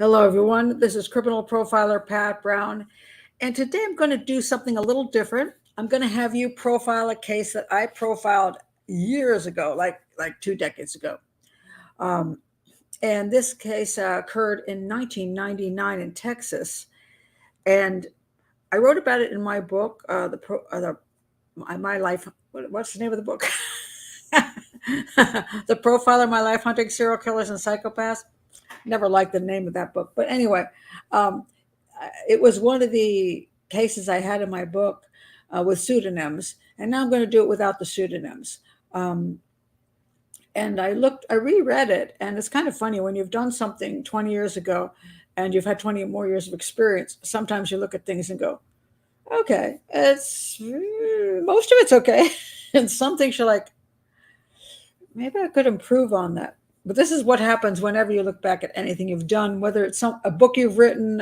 Hello, everyone. This is criminal profiler Pat Brown. And today I'm going to do something a little different. I'm going to have you profile a case that I profiled years ago, like 2 decades ago. Um, and this case occurred in 1999 in Texas. And I wrote about it in my book, My Life. What's the name of the book? The Profiler, My Life Hunting Serial Killers and Psychopaths. Never liked the name of that book. But anyway, um, it was one of the cases I had in my book with pseudonyms. And now I'm going to do it without the pseudonyms. Um, and I reread it, and it's kind of funny when you've done something 20 years ago and you've had 20 more years of experience. Sometimes you look at things and go, okay, it's most of it's okay. And some things you're like, maybe I could improve on that. But this is what happens whenever you look back at anything you've done, whether it's a book you've written.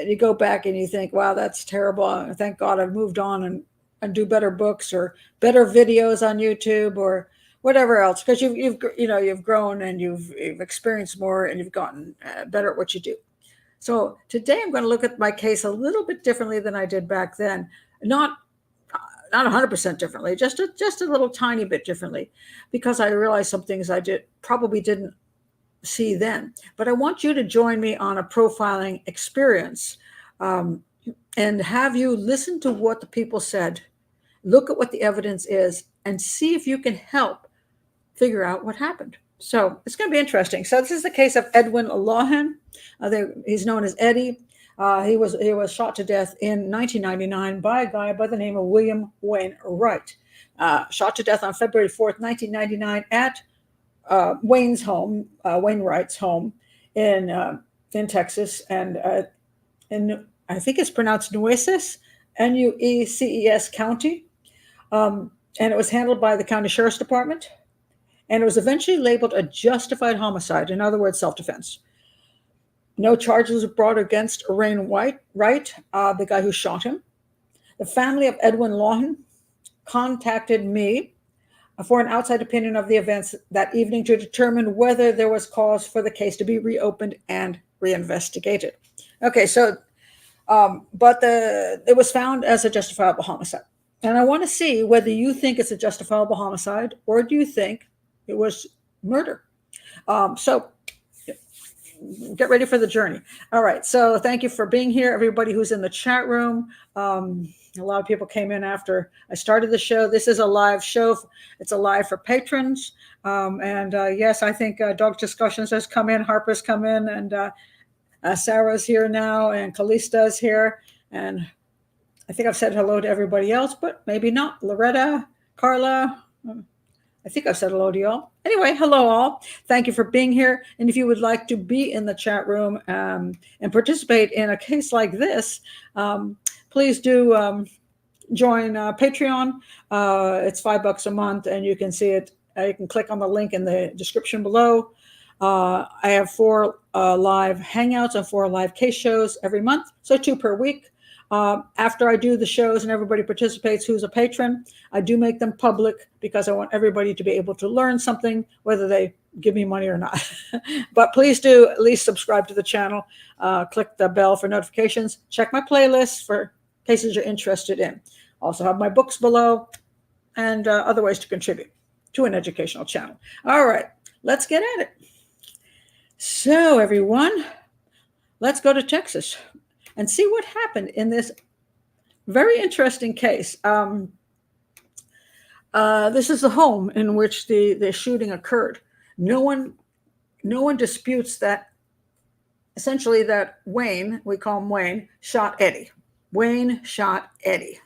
You go back and you think, wow, that's terrible. Thank God I've moved on and do better books or better videos on YouTube or whatever else, because you've grown and you've experienced more and you've gotten better at what you do. So today I'm going to look at my case a little bit differently than I did back then. Not 100% differently, just a little tiny bit differently, because I realized some things I probably didn't see then. But I want you to join me on a profiling experience, and have you listen to what the people said, look at what the evidence is, and see if you can help figure out what happened. So it's going to be interesting. So this is the case of Edwin Lawhon. He's known as Eddie. He was shot to death in 1999 by a guy by the name of William Wayne Wright. Shot to death on February 4th, 1999 at Wayne's home, Wainwright's home in Texas, and I think it's pronounced Nueces, Nueces County, and it was handled by the county sheriff's department, and it was eventually labeled a justified homicide. In other words, self-defense. No charges were brought against Wayne Wright, the guy who shot him. The family of Edwin Lawhon contacted me for an outside opinion of the events that evening to determine whether there was cause for the case to be reopened and reinvestigated. Okay, so, but it was found as a justifiable homicide. And I want to see whether you think it's a justifiable homicide or do you think it was murder. So get ready for the journey. All right. So thank you for being here, everybody who's in the chat room. A lot of people came in after I started the show. This is a live show. It's a live for patrons. Yes, I think Dog Discussions has come in. Harper's come in, and Sarah's here now, and Calista's here. And I think I've said hello to everybody else, but maybe not. Loretta, Carla. I think I've said hello to y'all. Anyway, hello all. Thank you for being here. And if you would like to be in the chat room and participate in a case like this, please do join Patreon. It's $5 a month, and you can see it. You can click on the link in the description below. I have 4 live hangouts and 4 live case shows every month, so 2 per week. After I do the shows and everybody participates who's a patron, I do make them public because I want everybody to be able to learn something, whether they give me money or not. But please do at least subscribe to the channel, click the bell for notifications, check my playlist for cases you're interested in. Also have my books below and other ways to contribute to an educational channel. All right, let's get at it. So everyone, let's go to Texas and see what happened in this very interesting case. This is the home in which the shooting occurred. No one disputes that essentially that Wayne, we call him Wayne, shot Eddie. Wayne shot Eddie.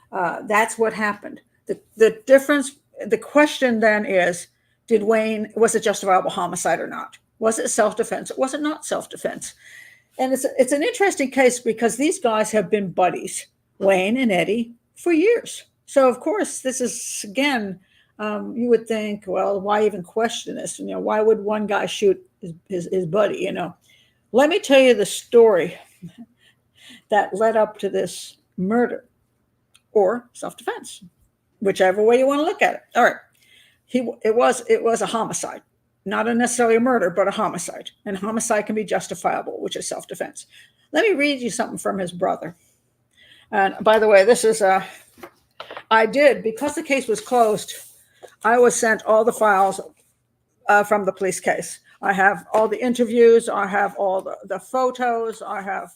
That's what happened. The difference, the question then is, was it justifiable homicide or not? Was it self-defense? Was it not self-defense? And it's an interesting case because these guys have been buddies, Wayne and Eddie, for years. So of course, this is, again, you would think, well, why even question this? Why would one guy shoot his buddy? Let me tell you the story that led up to this murder or self-defense, whichever way you want to look at it. All right, it was a homicide. not necessarily a murder, but a homicide. And homicide can be justifiable, which is self-defense. Let me read you something from his brother. And by the way, this is I did, because the case was closed, I was sent all the files from the police case. I have all the interviews, I have all the photos, I have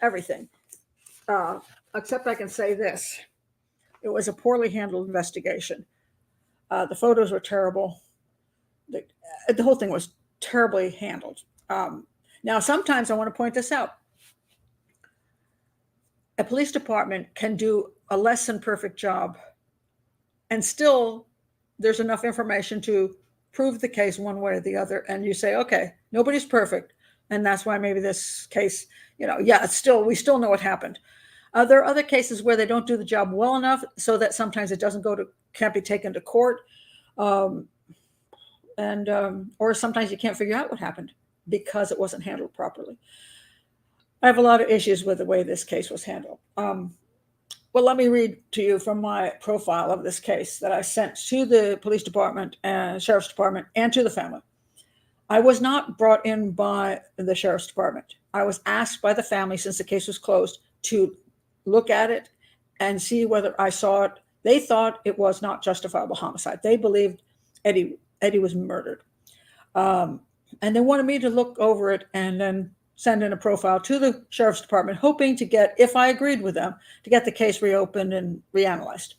everything. Except I can say this. It was a poorly handled investigation. The photos were terrible. The whole thing was terribly handled. Now, sometimes I want to point this out. A police department can do a less than perfect job, and still there's enough information to prove the case one way or the other. And you say, okay, nobody's perfect. And that's why maybe this case, we still know what happened. There are other cases where they don't do the job well enough, so that sometimes it can't be taken to court. Or sometimes you can't figure out what happened because it wasn't handled properly. I have a lot of issues with the way this case was handled. Well, let me read to you from my profile of this case that I sent to the police department and sheriff's department and to the family. I was not brought in by the sheriff's department. I was asked by the family, since the case was closed, to look at it and see whether I saw it. They thought it was not justifiable homicide. They believed Eddie was murdered. And they wanted me to look over it and then send in a profile to the sheriff's department, hoping to get, if I agreed with them, to get the case reopened and reanalyzed.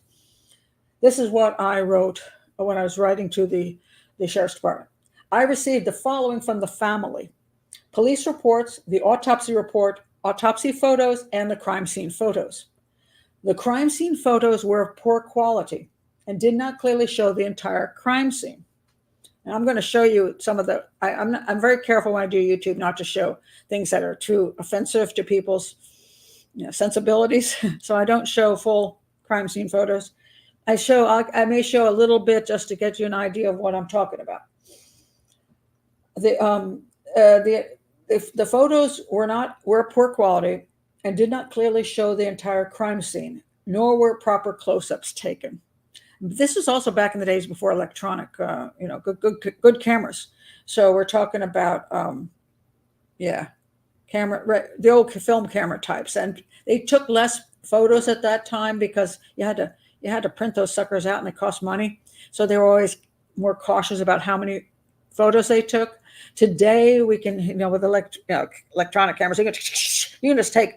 This is what I wrote when I was writing to the sheriff's department. I received the following from the family: police reports, the autopsy report, autopsy photos, and the crime scene photos. The crime scene photos were of poor quality and did not clearly show the entire crime scene. And I'm going to show you some of the, I'm very careful when I do YouTube not to show things that are too offensive to people's sensibilities. So I don't show full crime scene photos. I may show a little bit just to get you an idea of what I'm talking about. The photos were poor quality and did not clearly show the entire crime scene, nor were proper close-ups taken. This is also back in the days before electronic, good cameras. So we're talking about, the old film camera types, and they took less photos at that time because you had to print those suckers out, and they cost money. So they were always more cautious about how many photos they took. Today we can, with electronic cameras, you can just take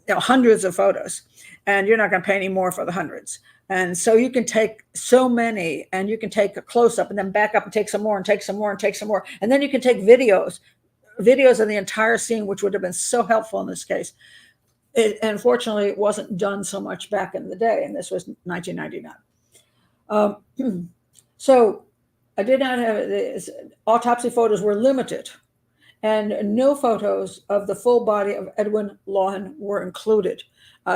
hundreds of photos, and you're not going to pay any more for the hundreds. And so you can take so many, and you can take a close-up and then back up and take some more and take some more and take some more. And then you can take videos of the entire scene, which would have been so helpful in this case. Unfortunately, it wasn't done so much back in the day, and this was 1999. So I did not have this. Autopsy photos were limited, and no photos of the full body of Edwin Lawhon were included.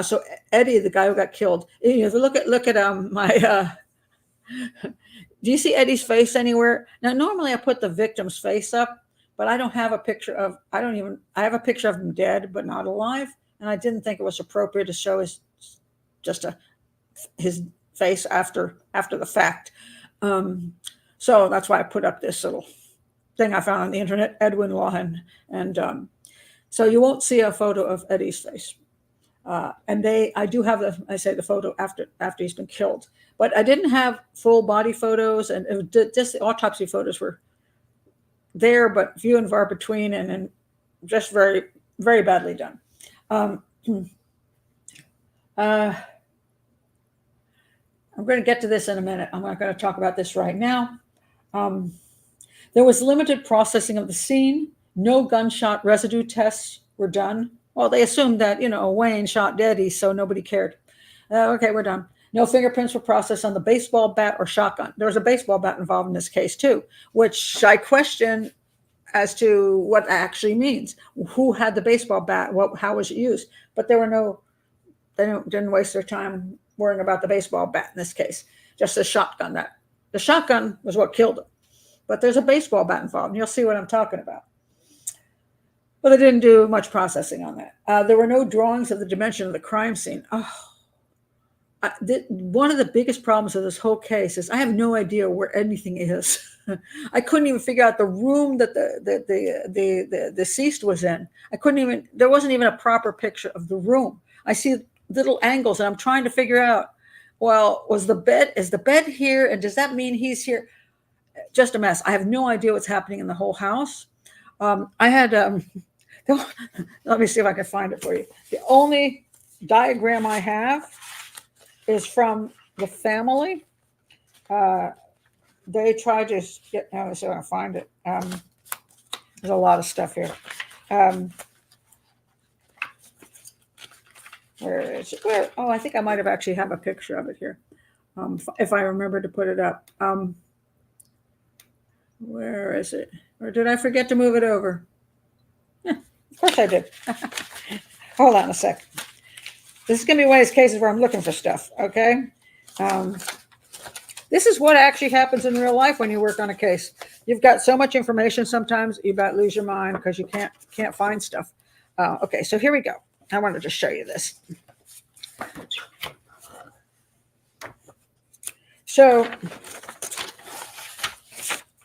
So Eddie, the guy who got killed, look at my. Do you see Eddie's face anywhere? Now, normally I put the victim's face up, but I don't have a picture of. I have a picture of him dead, but not alive, and I didn't think it was appropriate to show his face after the fact. So that's why I put up this little thing I found on the internet, Edwin Lawhon, and so you won't see a photo of Eddie's face. And I do have the photo after he's been killed, but I didn't have full body photos, and just the autopsy photos were there, but few and far between, and just very, very badly done. I'm going to get to this in a minute. I'm not going to talk about this right now. There was limited processing of the scene. No gunshot residue tests were done. Well, they assumed that, Wayne shot Eddie, so nobody cared. Okay, we're done. No fingerprints were processed on the baseball bat or shotgun. There was a baseball bat involved in this case, too, which I question as to what that actually means. Who had the baseball bat? How was it used? But they didn't waste their time worrying about the baseball bat in this case, just the shotgun. The shotgun was what killed him. But there's a baseball bat involved, and you'll see what I'm talking about. But they didn't do much processing on that. There were no drawings of the dimension of the crime scene. Oh, one of the biggest problems of this whole case is I have no idea where anything is. I couldn't even figure out the room that the deceased was in. There wasn't even a proper picture of the room. I see little angles and I'm trying to figure out, well, is the bed here? And does that mean he's here? Just a mess. I have no idea what's happening in the whole house. I had, let me see if I can find it for you. The only diagram I have is from the family. They tried to get, let me see if I can find it. There's a lot of stuff here. Where is it? Oh, I think I might have actually have a picture of it here. If I remember to put it up. Where is it? Or did I forget to move it over? Of course I did. Hold on a sec. This is going to be one of these cases where I'm looking for stuff, okay? This is what actually happens in real life when you work on a case. You've got so much information sometimes you about lose your mind because you can't find stuff. Okay, so here we go. I wanted to show you this. So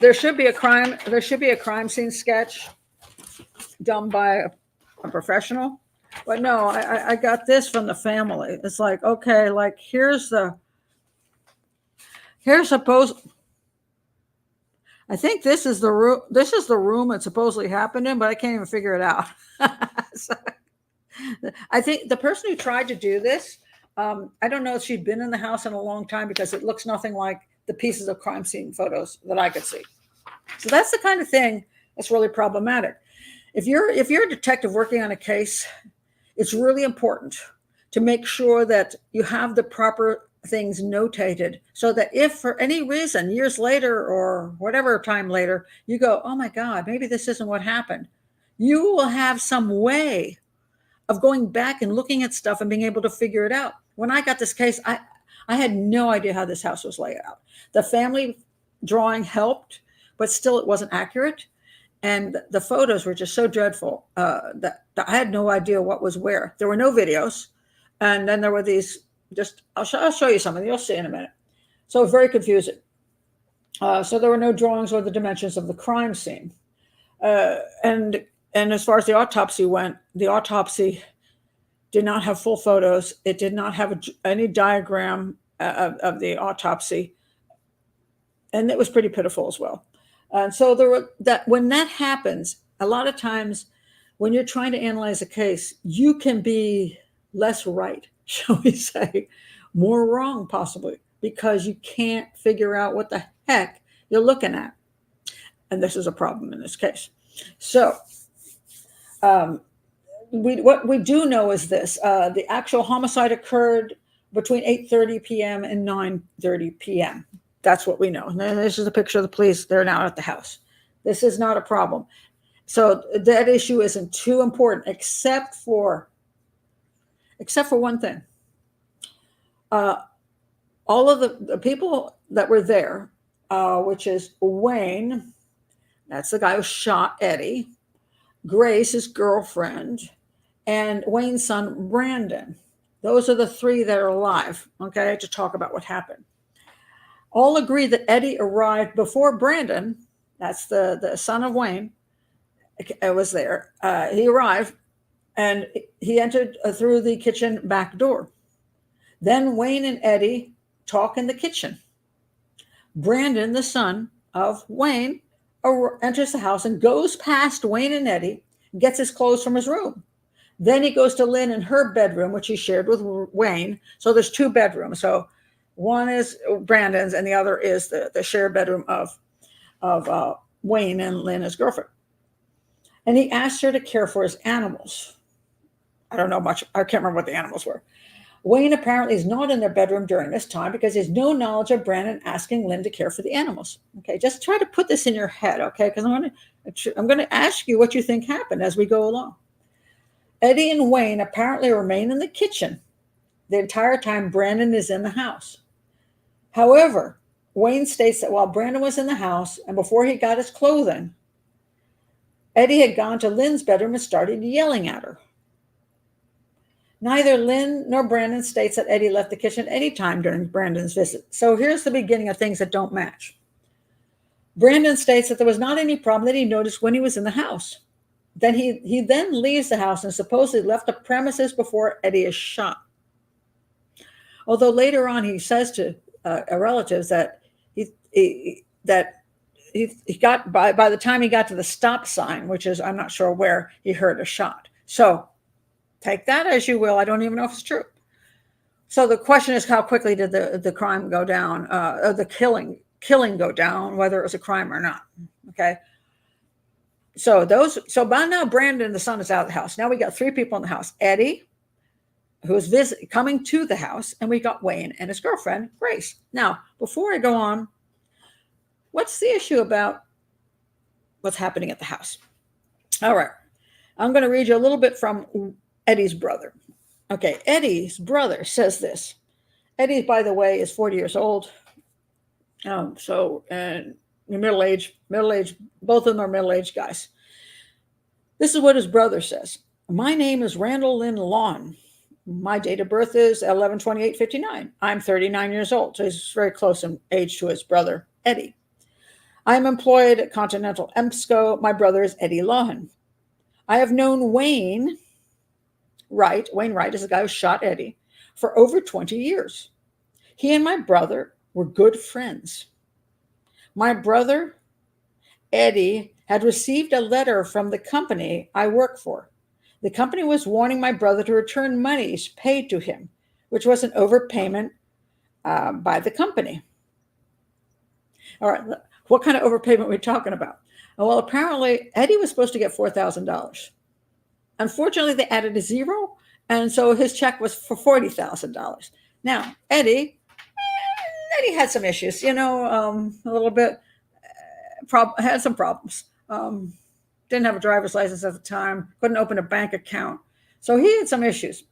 there should be a crime scene sketch done by a professional. But no, I got this from the family. It's like, okay, like here's suppose, I think this is the room. This is the room it supposedly happened in, but I can't even figure it out. So, I think the person who tried to do this, I don't know if she'd been in the house in a long time because it looks nothing like the pieces of crime scene photos that I could see. So that's the kind of thing that's really problematic. If you're a detective working on a case, it's really important to make sure that you have the proper things notated so that if for any reason years later or whatever time later you go, oh my God, maybe this isn't what happened, you will have some way of going back and looking at stuff and being able to figure it out. When I got this case, I had no idea how this house was laid out. The family drawing helped, but still it wasn't accurate. And the photos were just so dreadful that I had no idea what was where. There were no videos. And then there were these, I'll show you something. You'll see in a minute. So very confusing. So there were no drawings or the dimensions of the crime scene. And as far as the autopsy went, the autopsy did not have full photos. It did not have any diagram of the autopsy. And it was pretty pitiful as well. And so when that happens, a lot of times when you're trying to analyze a case, you can be less right, shall we say, more wrong possibly, because you can't figure out what the heck you're looking at. And this is a problem in this case. So what we do know is this. The actual homicide occurred between 8:30 p.m. and 9:30 p.m. That's what we know. And this is a picture of the police. They're now at the house. This is not a problem. So that issue isn't too important, except for one thing. All of the people that were there, which is Wayne, that's the guy who shot Eddie, Grace, his girlfriend, and Wayne's son, Brandon. Those are the three that are alive, okay, to talk about what happened. All agree that Eddie arrived before Brandon, that's the son of Wayne, was there. He arrived and he entered through the kitchen back door. Then Wayne and Eddie talk in the kitchen. Brandon, the son of Wayne, enters the house and goes past Wayne and Eddie, gets his clothes from his room. Then he goes to Lynn in her bedroom, which he shared with Wayne. So there's two bedrooms. So one is Brandon's and the other is the shared bedroom of Wayne and Lynn, his girlfriend. And he asked her to care for his animals. I don't know much. I can't remember what the animals were. Wayne apparently is not in their bedroom during this time because he has no knowledge of Brandon asking Lynn to care for the animals. Okay, just try to put this in your head, okay? Because I'm going to ask you what you think happened as we go along. Eddie and Wayne apparently remain in the kitchen the entire time Brandon is in the house. However, Wayne states that while Brandon was in the house and before he got his clothing, Eddie had gone to Lynn's bedroom and started yelling at her. Neither Lynn nor Brandon states that Eddie left the kitchen any time during Brandon's visit. So here's the beginning of things that don't match. Brandon states that there was not any problem that he noticed when he was in the house. Then he then leaves the house and supposedly left the premises before Eddie is shot. Although later on he says to relatives that he got by the time he got to the stop sign, which is I'm not sure where, he heard a shot. So take that as you will. I don't even know if it's true. So the question is, how quickly did the crime go down, or the killing go down, whether it was a crime or not? Okay. So by now Brandon, the son, is out of the house. Now we got three people in the house: Eddie, who is coming to the house, and we got Wayne and his girlfriend Grace. Now, before I go on, what's the issue about what's happening at the house? All right, I'm going to read you a little bit from Eddie's brother. Okay, Eddie's brother says this. Eddie, by the way, is 40 years old. And middle-aged, both of them are middle-aged guys. This is what his brother says. My name is Randall Lynn Lawhon. My date of birth is 11/28/59. I'm 39 years old, so he's very close in age to his brother, Eddie. I'm employed at Continental EMSCO. My brother is Eddie Lawhon. I have known Wayne Wright. Wayne Wright is the guy who shot Eddie for over 20 years. He and my brother were good friends. My brother, Eddie, had received a letter from the company I work for. The company was warning my brother to return monies paid to him, which was an overpayment by the company. All right, what kind of overpayment are we talking about? Well, apparently Eddie was supposed to get $4,000. Unfortunately, they added a zero, and so his check was for $40,000. Now, Eddie had some issues, a little bit, had some problems. Didn't have a driver's license at the time, couldn't open a bank account. So he had some issues.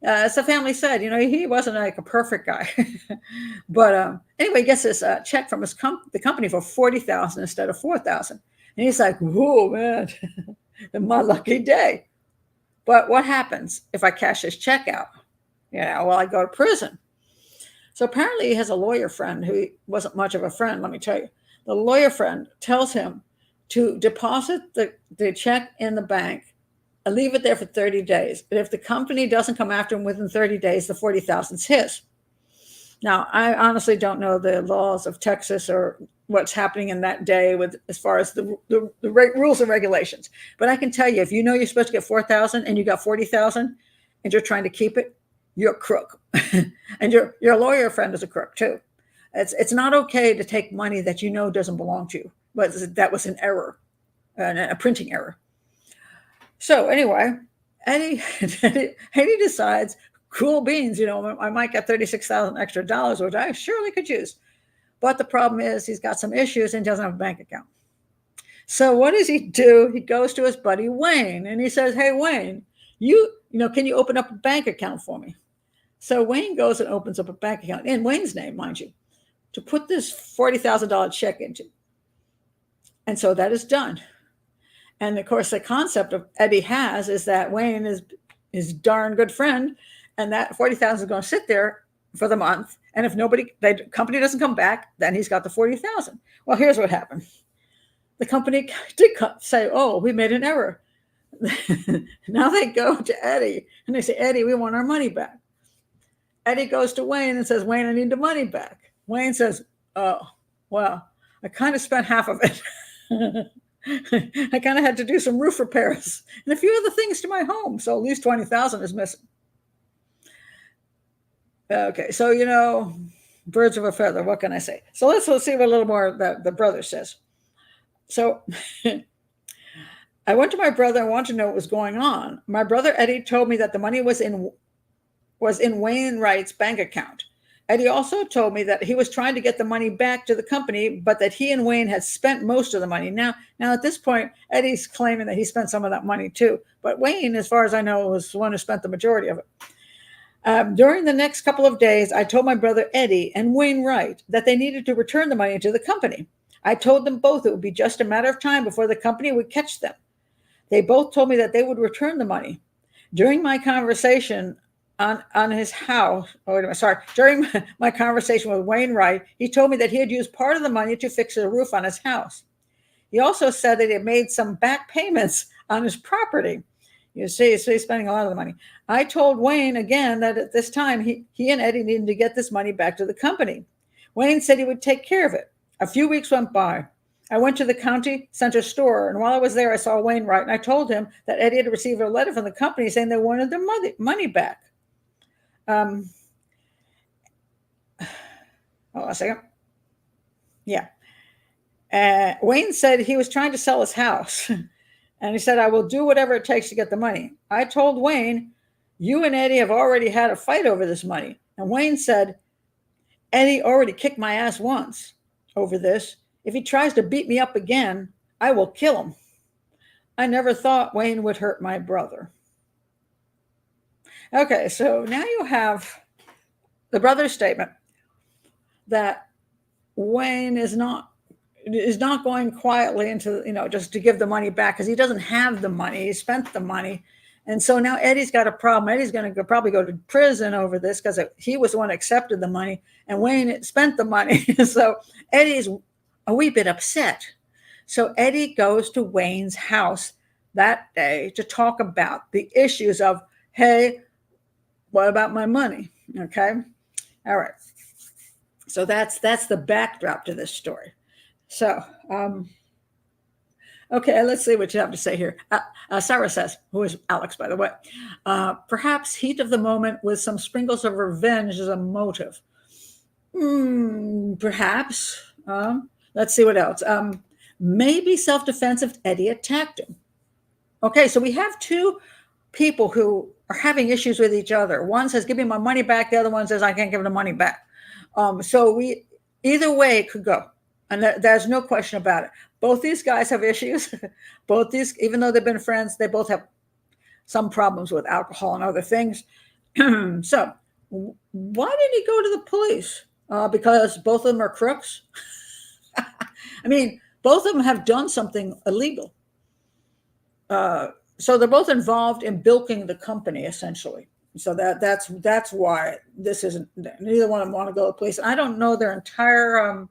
As the family said, he wasn't like a perfect guy. But anyway, he gets this check from the company for $40,000 instead of $4,000. And he's like, whoa, man, my lucky day. But what happens if I cash this check out? I go to prison. So apparently he has a lawyer friend who wasn't much of a friend, let me tell you. The lawyer friend tells him to deposit the check in the bank and leave it there for 30 days. And if the company doesn't come after him within 30 days, the $40,000 is his. Now, I honestly don't know the laws of Texas or what's happening in that day as far as the rules and regulations. But I can tell you, if you're supposed to get $4,000 and you got $40,000 and you're trying to keep it, you're a crook. And your lawyer friend is a crook too. It's not okay to take money that doesn't belong to you. But that was an error, a printing error. So anyway, Eddie decides, cool beans, I might get $36,000 extra dollars, which I surely could use. But the problem is he's got some issues and doesn't have a bank account. So what does he do? He goes to his buddy Wayne and he says, hey, Wayne, can you open up a bank account for me? So Wayne goes and opens up a bank account in Wayne's name, mind you, to put this $40,000 check into. And so that is done. And of course, the concept of Eddie has is that Wayne is his darn good friend, and that $40,000 is going to sit there for the month. And if the company doesn't come back, then he's got the $40,000. Well, here's what happened. The company did say, oh, we made an error. Now they go to Eddie and they say, Eddie, we want our money back. Eddie goes to Wayne and says, Wayne, I need the money back. Wayne says, oh, well, I kind of spent half of it. I kind of had to do some roof repairs and a few other things to my home. So at least $20,000 is missing. Okay, so, birds of a feather, what can I say? So let's see what a little more the brother says. So I went to my brother and wanted to know what was going on. My brother, Eddie, told me that the money was in Wayne Wright's bank account. Eddie also told me that he was trying to get the money back to the company, but that he and Wayne had spent most of the money. Now at this point, Eddie's claiming that he spent some of that money too. But Wayne, as far as I know, was the one who spent the majority of it. During the next couple of days, I told my brother Eddie and Wayne Wright that they needed to return the money to the company. I told them both it would be just a matter of time before the company would catch them. They both told me that they would return the money. During my conversation on his house, during my conversation with Wainwright, he told me that he had used part of the money to fix the roof on his house. He also said that he had made some back payments on his property. You see, so he's spending a lot of the money. I told Wayne again that at this time, he and Eddie needed to get this money back to the company. Wayne said he would take care of it. A few weeks went by. I went to the county center store, and while I was there, I saw Wainwright, and I told him that Eddie had received a letter from the company saying they wanted their money back. Hold on a second. Yeah. Wayne said he was trying to sell his house. And he said, I will do whatever it takes to get the money. I told Wayne, you and Eddie have already had a fight over this money. And Wayne said, Eddie already kicked my ass once over this. If he tries to beat me up again, I will kill him. I never thought Wayne would hurt my brother. Okay, so now you have the brother's statement that Wayne is not going quietly into, just to give the money back, because he doesn't have the money. He spent the money. And so now Eddie's got a problem. Eddie's going to probably go to prison over this because he was the one who accepted the money and Wayne spent the money. So Eddie's a wee bit upset. So Eddie goes to Wayne's house that day to talk about the issues of, hey, what about my money? Okay. All right. So that's the backdrop to this story. So, okay, let's see what you have to say here. Sarah says, who is Alex, by the way, perhaps heat of the moment with some sprinkles of revenge as a motive. Perhaps. Let's see what else. Maybe self-defense if Eddie attacked him. Okay, so we have two people who are having issues with each other. One says, give me my money back. The other one says, I can't give the money back. So either way it could go. And there's no question about it. Both these guys have issues. Even though they've been friends, they both have some problems with alcohol and other things. So why did he go to the police? Because both of them are crooks? I mean, both of them have done something illegal. So they're both involved in bilking the company, essentially. So that's why this isn't, neither one of them want to go to the police. I don't know their entire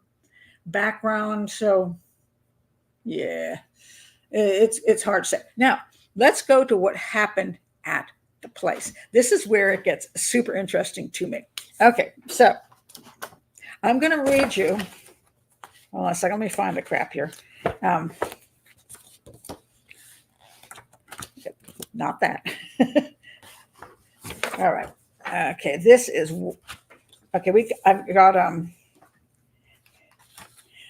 background. So yeah, it's hard to say. Now, let's go to what happened at the place. This is where it gets super interesting to me. Okay, so I'm going to read you. Hold on a second. Let me find the crap here. Not that. All right. Okay, this is okay.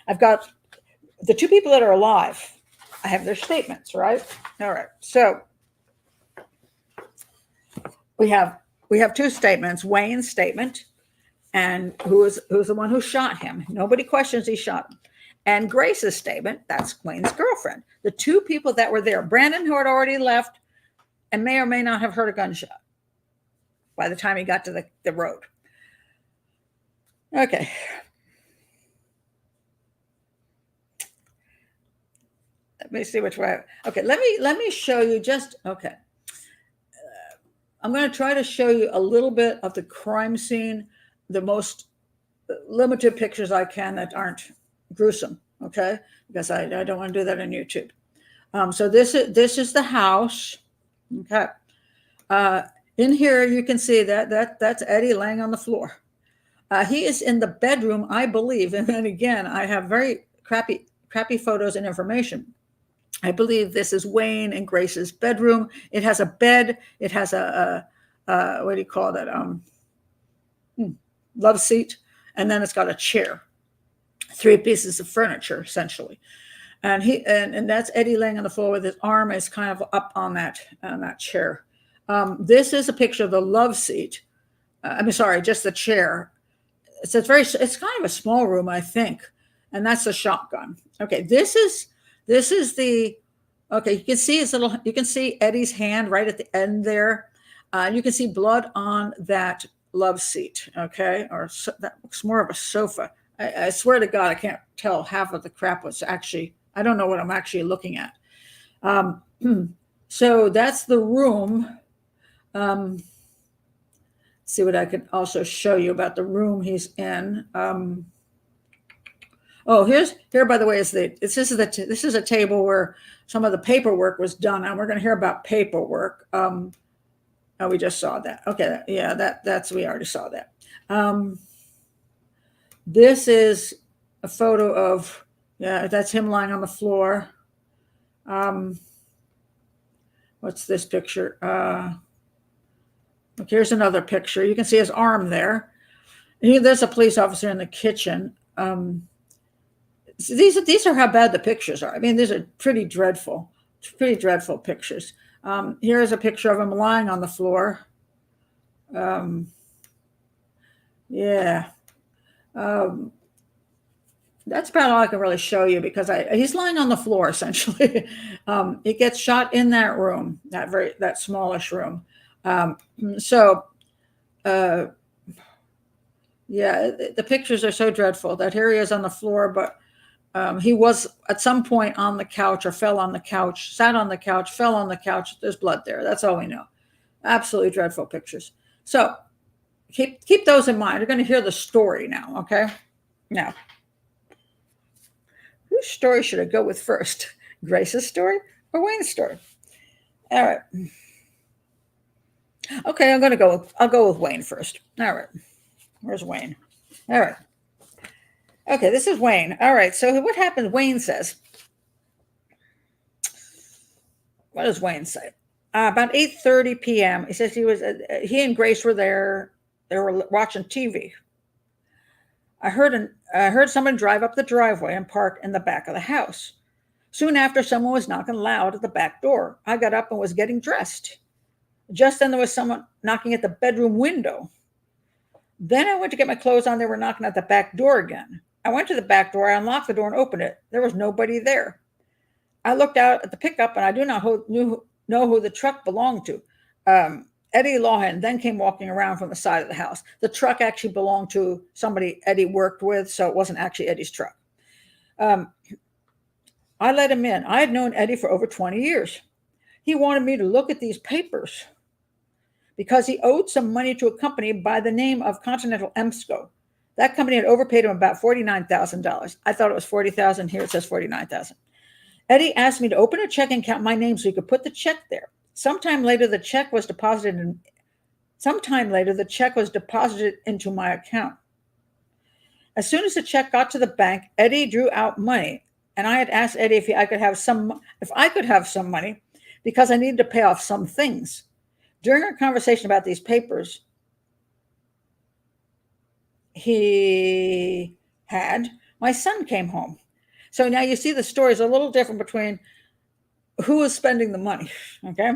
I've got the two people that are alive. I have their statements, right? All right. So we have two statements. Wayne's statement, and who's the one who shot him. Nobody questions he shot him. And Grace's statement, that's Wayne's girlfriend. The two people that were there, Brandon, who had already left and may or may not have heard a gunshot by the time he got to the road. Okay. Let me see which way. Okay, let me show you just, okay. I'm going to try to show you a little bit of the crime scene, the most limited pictures I can that aren't gruesome, okay? Because I don't want to do that on YouTube. So this is the house, okay? In here you can see that's Eddie laying on the floor. He is in the bedroom, I believe, and then again, I have very crappy photos and information. I believe this is Wayne and Grace's bedroom. It has a bed. It has a what do you call that? Love seat. And then it's got a chair. 3 pieces of furniture, essentially. And and that's Eddie laying on the floor with his arm is kind of up on that chair. This is a picture of the love seat. Just the chair. It's kind of a small room, I think. And that's a shotgun. Okay, this is the, okay, you can see Eddie's hand right at the end there. You can see blood on that love seat, okay? That looks more of a sofa. I swear to God, I can't tell half of the crap was actually, I don't know what I'm actually looking at. So that's the room. See what I can also show you about the room he's in. Oh, here. By the way, this is a table where some of the paperwork was done, and we're going to hear about paperwork. Oh, we just saw that. Okay, yeah, we already saw that. This is a photo of, yeah, that's him lying on the floor. What's this picture? Look, here's another picture. You can see his arm there. There's a police officer in the kitchen. These are how bad the pictures are. I mean, these are pretty dreadful pictures. Here's a picture of him lying on the floor. Yeah. That's about all I can really show you, because he's lying on the floor essentially. He gets shot in that room, that smallish room. Yeah, the pictures are so dreadful that here he is on the floor, but he was at some point on the couch, or fell on the couch, sat on the couch, fell on the couch. There's blood there. That's all we know. Absolutely dreadful pictures. So keep those in mind. You're going to hear the story now, okay? Now, whose story should I go with first? Grace's story or Wayne's story? All right. Okay, I'll go with Wayne first. All right. Where's Wayne? All right. Okay, this is Wayne. All right, so what happened? Wayne says, what does Wayne say? About 8:30 p.m. He says he and Grace were there. They were watching TV. I heard someone drive up the driveway and park in the back of the house. Soon after, someone was knocking loud at the back door. I got up and was getting dressed. Just then, there was someone knocking at the bedroom window. Then I went to get my clothes on. They were knocking at the back door again. I went to the back door. I unlocked the door and opened it. There was nobody there. I looked out at the pickup, and I do not know who the truck belonged to. Eddie Lawhon then came walking around from the side of the house. The truck actually belonged to somebody Eddie worked with, so it wasn't actually Eddie's truck. I let him in. I had known Eddie for over 20 years. He wanted me to look at these papers because he owed some money to a company by the name of Continental EMSCO. That company had overpaid him about $49,000. I thought it was $40,000. Here it says $49,000. Eddie asked me to open a check and count my name so he could put the check there. Sometime later, the check was deposited into my account. As soon as the check got to the bank, Eddie drew out money, and I had asked Eddie if I could have some money because I needed to pay off some things. During our conversation about these papers, my son came home. So now you see the story is a little different between who is spending the money, okay?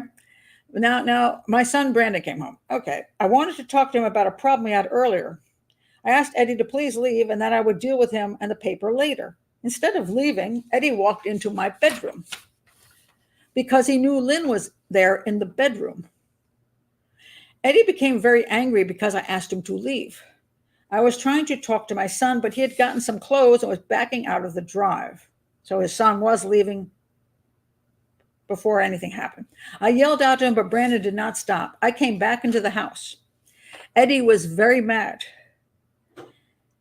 Now my son Brandon came home. Okay, I wanted to talk to him about a problem we had earlier. I asked Eddie to please leave and that I would deal with him and the paper later. Instead of leaving, Eddie walked into my bedroom because he knew Lynn was there in the bedroom. Eddie became very angry because I asked him to leave. I was trying to talk to my son, but he had gotten some clothes and was backing out of the drive. So his son was leaving before anything happened. I yelled out to him, but Brandon did not stop. I came back into the house. Eddie was very mad.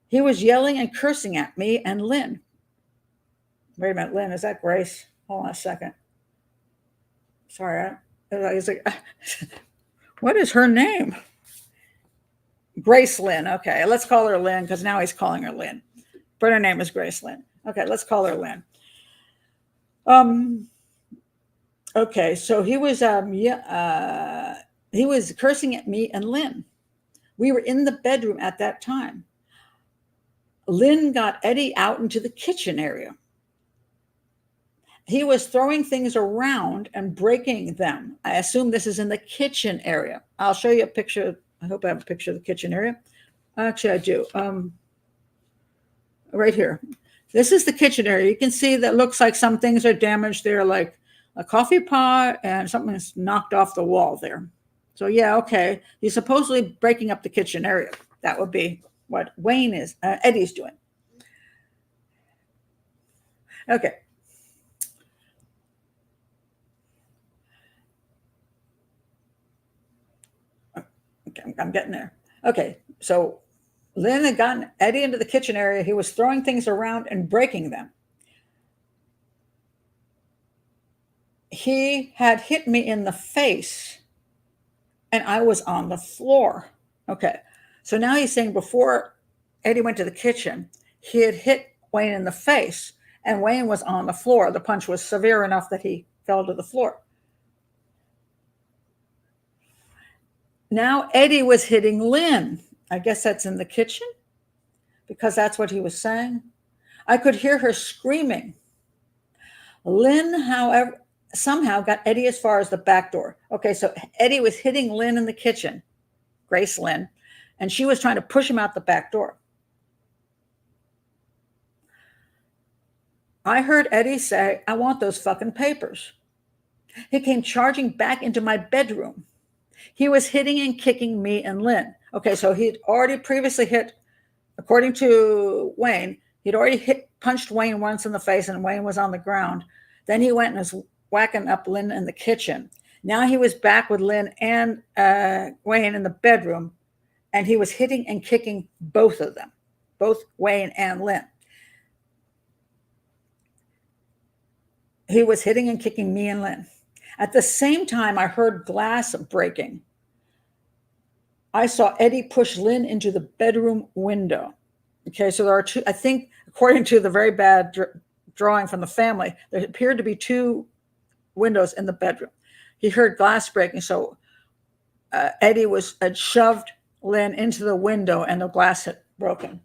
He was yelling and cursing at me and Lynn. Wait a minute, Lynn, is that Grace? Hold on a second. Sorry, he's like, what is her name? Grace Lynn. Okay, let's call her Lynn because now he's calling her Lynn. But her name is Grace Lynn. Okay, let's call her Lynn. Okay, so he was cursing at me and Lynn. We were in the bedroom at that time. Lynn got Eddie out into the kitchen area. He was throwing things around and breaking them. I assume this is in the kitchen area. I'll show you a picture. I hope I have a picture of the kitchen area. Actually, I do. Right here. This is the kitchen area. You can see that looks like some things are damaged there, like a coffee pot and something is knocked off the wall there. So yeah, okay. He's supposedly breaking up the kitchen area. That would be what Eddie's doing. Okay. I'm getting there. Okay, so Lynn had gotten Eddie into the kitchen area. He was throwing things around and breaking them. He had hit me in the face and I was on the floor. Okay, so now he's saying before Eddie went to the kitchen, he had hit Wayne in the face and Wayne was on the floor. The punch was severe enough that he fell to the floor. Now Eddie was hitting Lynn. I guess that's in the kitchen because that's what he was saying. I could hear her screaming. Lynn, however, somehow got Eddie as far as the back door. Okay, so Eddie was hitting Lynn in the kitchen, Grace Lynn, and she was trying to push him out the back door. I heard Eddie say, I want those fucking papers. He came charging back into my bedroom. He was hitting and kicking me and Lynn. Okay, so he'd already previously hit, according to Wayne, he'd already punched Wayne once in the face and Wayne was on the ground. Then he went and was whacking up Lynn in the kitchen. Now he was back with Lynn and Wayne in the bedroom, and he was hitting and kicking both of them, both Wayne and Lynn. He was hitting and kicking me and Lynn. At the same time, I heard glass breaking. I saw Eddie push Lynn into the bedroom window. Okay, so there are two, I think, according to the very bad drawing from the family, there appeared to be two windows in the bedroom. He heard glass breaking, so Eddie had shoved Lynn into the window and the glass had broken.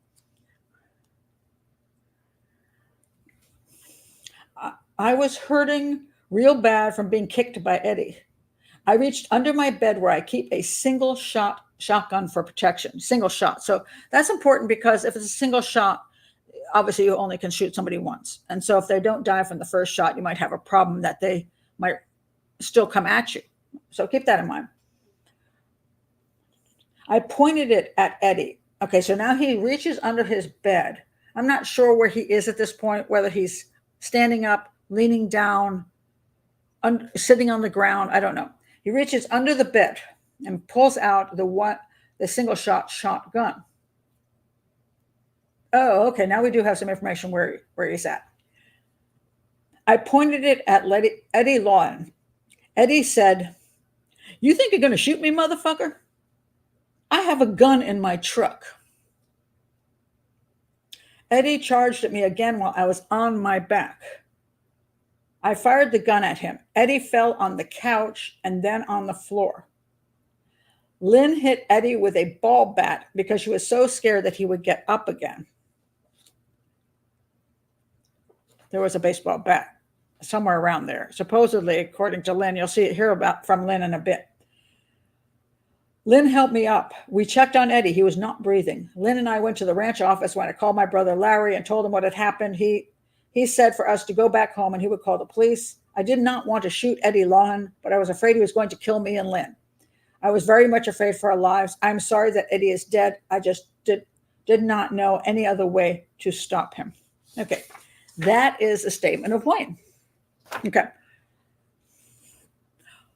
I was hurting real bad from being kicked by Eddie. I reached under my bed where I keep a single shot shotgun for protection, single shot. So that's important because if it's a single shot, obviously you only can shoot somebody once. And so if they don't die from the first shot, you might have a problem that they might still come at you. So keep that in mind. I pointed it at Eddie. Okay, so now he reaches under his bed. I'm not sure where he is at this point, whether he's standing up, leaning down, sitting on the ground. I don't know. He reaches under the bed and pulls out the single shot shotgun. Oh, okay. Now we do have some information where he's at. I pointed it at Eddie Lawhon. Eddie said, "You think you're going to shoot me, motherfucker? I have a gun in my truck." Eddie charged at me again while I was on my back. I fired the gun at him. Eddie fell on the couch and then on the floor. Lynn hit Eddie with a ball bat because she was so scared that he would get up again. There was a baseball bat somewhere around there. Supposedly, according to Lynn, you'll hear about from Lynn in a bit. Lynn helped me up. We checked on Eddie. He was not breathing. Lynn and I went to the ranch office when I called my brother Larry and told him what had happened. He said for us to go back home and he would call the police. I did not want to shoot Eddie Lawhon, but I was afraid he was going to kill me and Lynn. I was very much afraid for our lives. I'm sorry that Eddie is dead. I just did not know any other way to stop him. Okay, that is a statement of Wayne. Okay.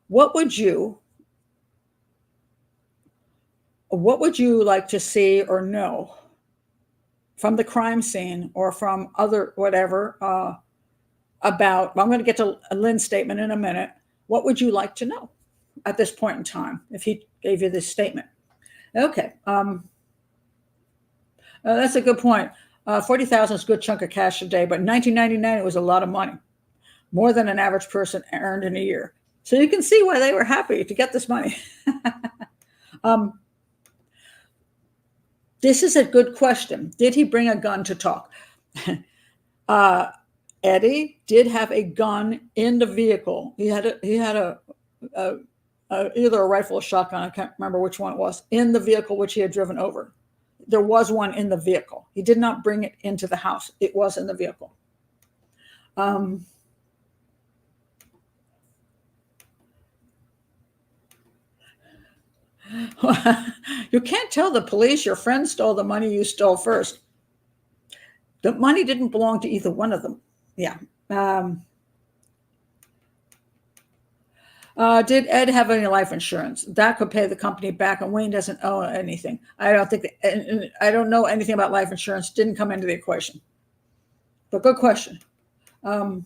What would you like to see or know from the crime scene or from other whatever about, I'm going to get to Lynn's statement in a minute. What would you like to know at this point in time if he gave you this statement? Okay. That's a good point. 40,000 is a good chunk of cash today, but in 1999, it was a lot of money, more than an average person earned in a year. So you can see why they were happy to get this money. This is a good question. Did he bring a gun to talk? Eddie did have a gun in the vehicle. He had either a rifle or shotgun, I can't remember which one it was, in the vehicle which he had driven over. There was one in the vehicle. He did not bring it into the house. It was in the vehicle. You can't tell the police your friend stole the money you stole first. The money didn't belong to either one of them. Yeah. Did Ed have any life insurance? That could pay the company back, and Wayne doesn't owe anything. I don't think, I don't know anything about life insurance. Didn't come into the equation. But good question. Whoa,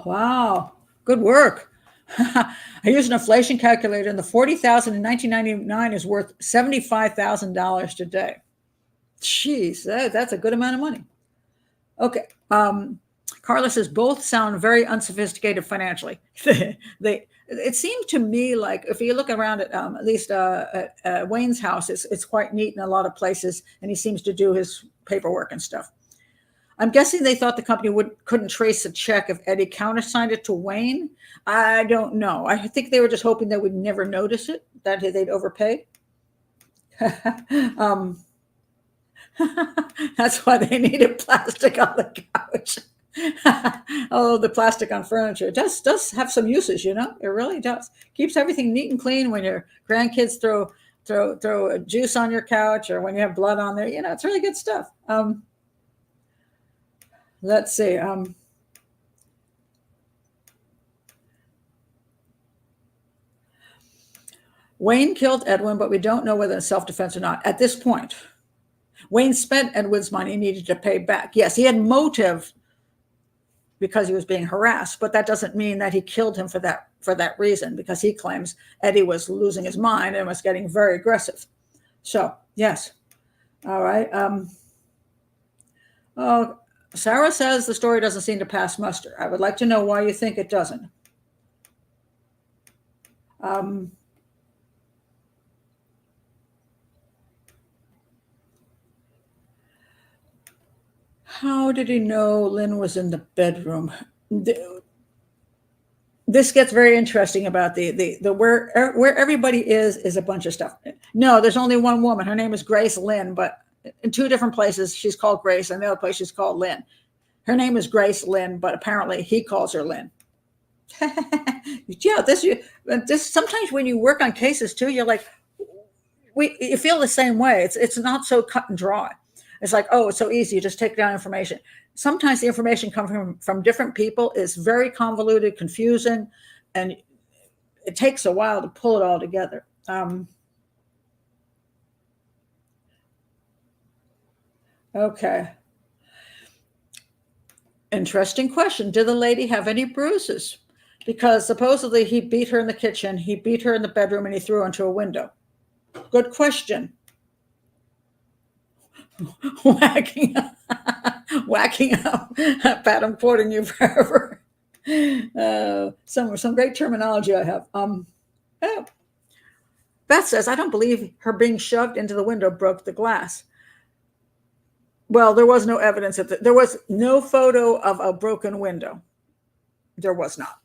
wow. Good work. I used an inflation calculator, and the $40,000 in 1999 is worth $75,000 today. Jeez, that's a good amount of money. Okay. Carla says both sound very unsophisticated financially. It seemed to me like if you look around at least at Wayne's house, it's quite neat in a lot of places, and he seems to do his paperwork and stuff. I'm guessing they thought the company couldn't trace a check if Eddie countersigned it to Wayne. I don't know. I think they were just hoping they would never notice it, that they'd overpay. That's why they needed plastic on the couch. Oh, the plastic on furniture. It does have some uses, you know? It really does. Keeps everything neat and clean when your grandkids throw a juice on your couch, or when you have blood on there. You know, it's really good stuff. Let's see. Wayne killed Edwin, but we don't know whether it's self-defense or not at this point. Wayne spent Edwin's money, needed to pay back. Yes, he had motive because he was being harassed, but that doesn't mean that he killed him for that reason, because he claims Eddie was losing his mind and was getting very aggressive. So, yes. All right. Sarah says the story doesn't seem to pass muster. I would like to know why you think it doesn't. How did he know Lynn was in the bedroom? This gets very interesting about the where everybody is a bunch of stuff. No, there's only one woman. Her name is Grace Lynn, but in two different places she's called Grace, and the other place she's called Lynn. Her name is Grace Lynn, but apparently he calls her Lynn. Yeah, this sometimes when you work on cases too, you're like, you feel the same way. It's not so cut and dry. It's like, oh, it's so easy. You just take down information. Sometimes the information comes from different people. It's very convoluted, confusing, and it takes a while to pull it all together. Okay. Interesting question. Did the lady have any bruises? Because supposedly he beat her in the kitchen, he beat her in the bedroom, and he threw her into a window. Good question. Whacking up, Pat, I'm quoting you forever. Some great terminology I have. Beth says, I don't believe her being shoved into the window broke the glass. Well, there was no evidence there was no photo of a broken window. There was not.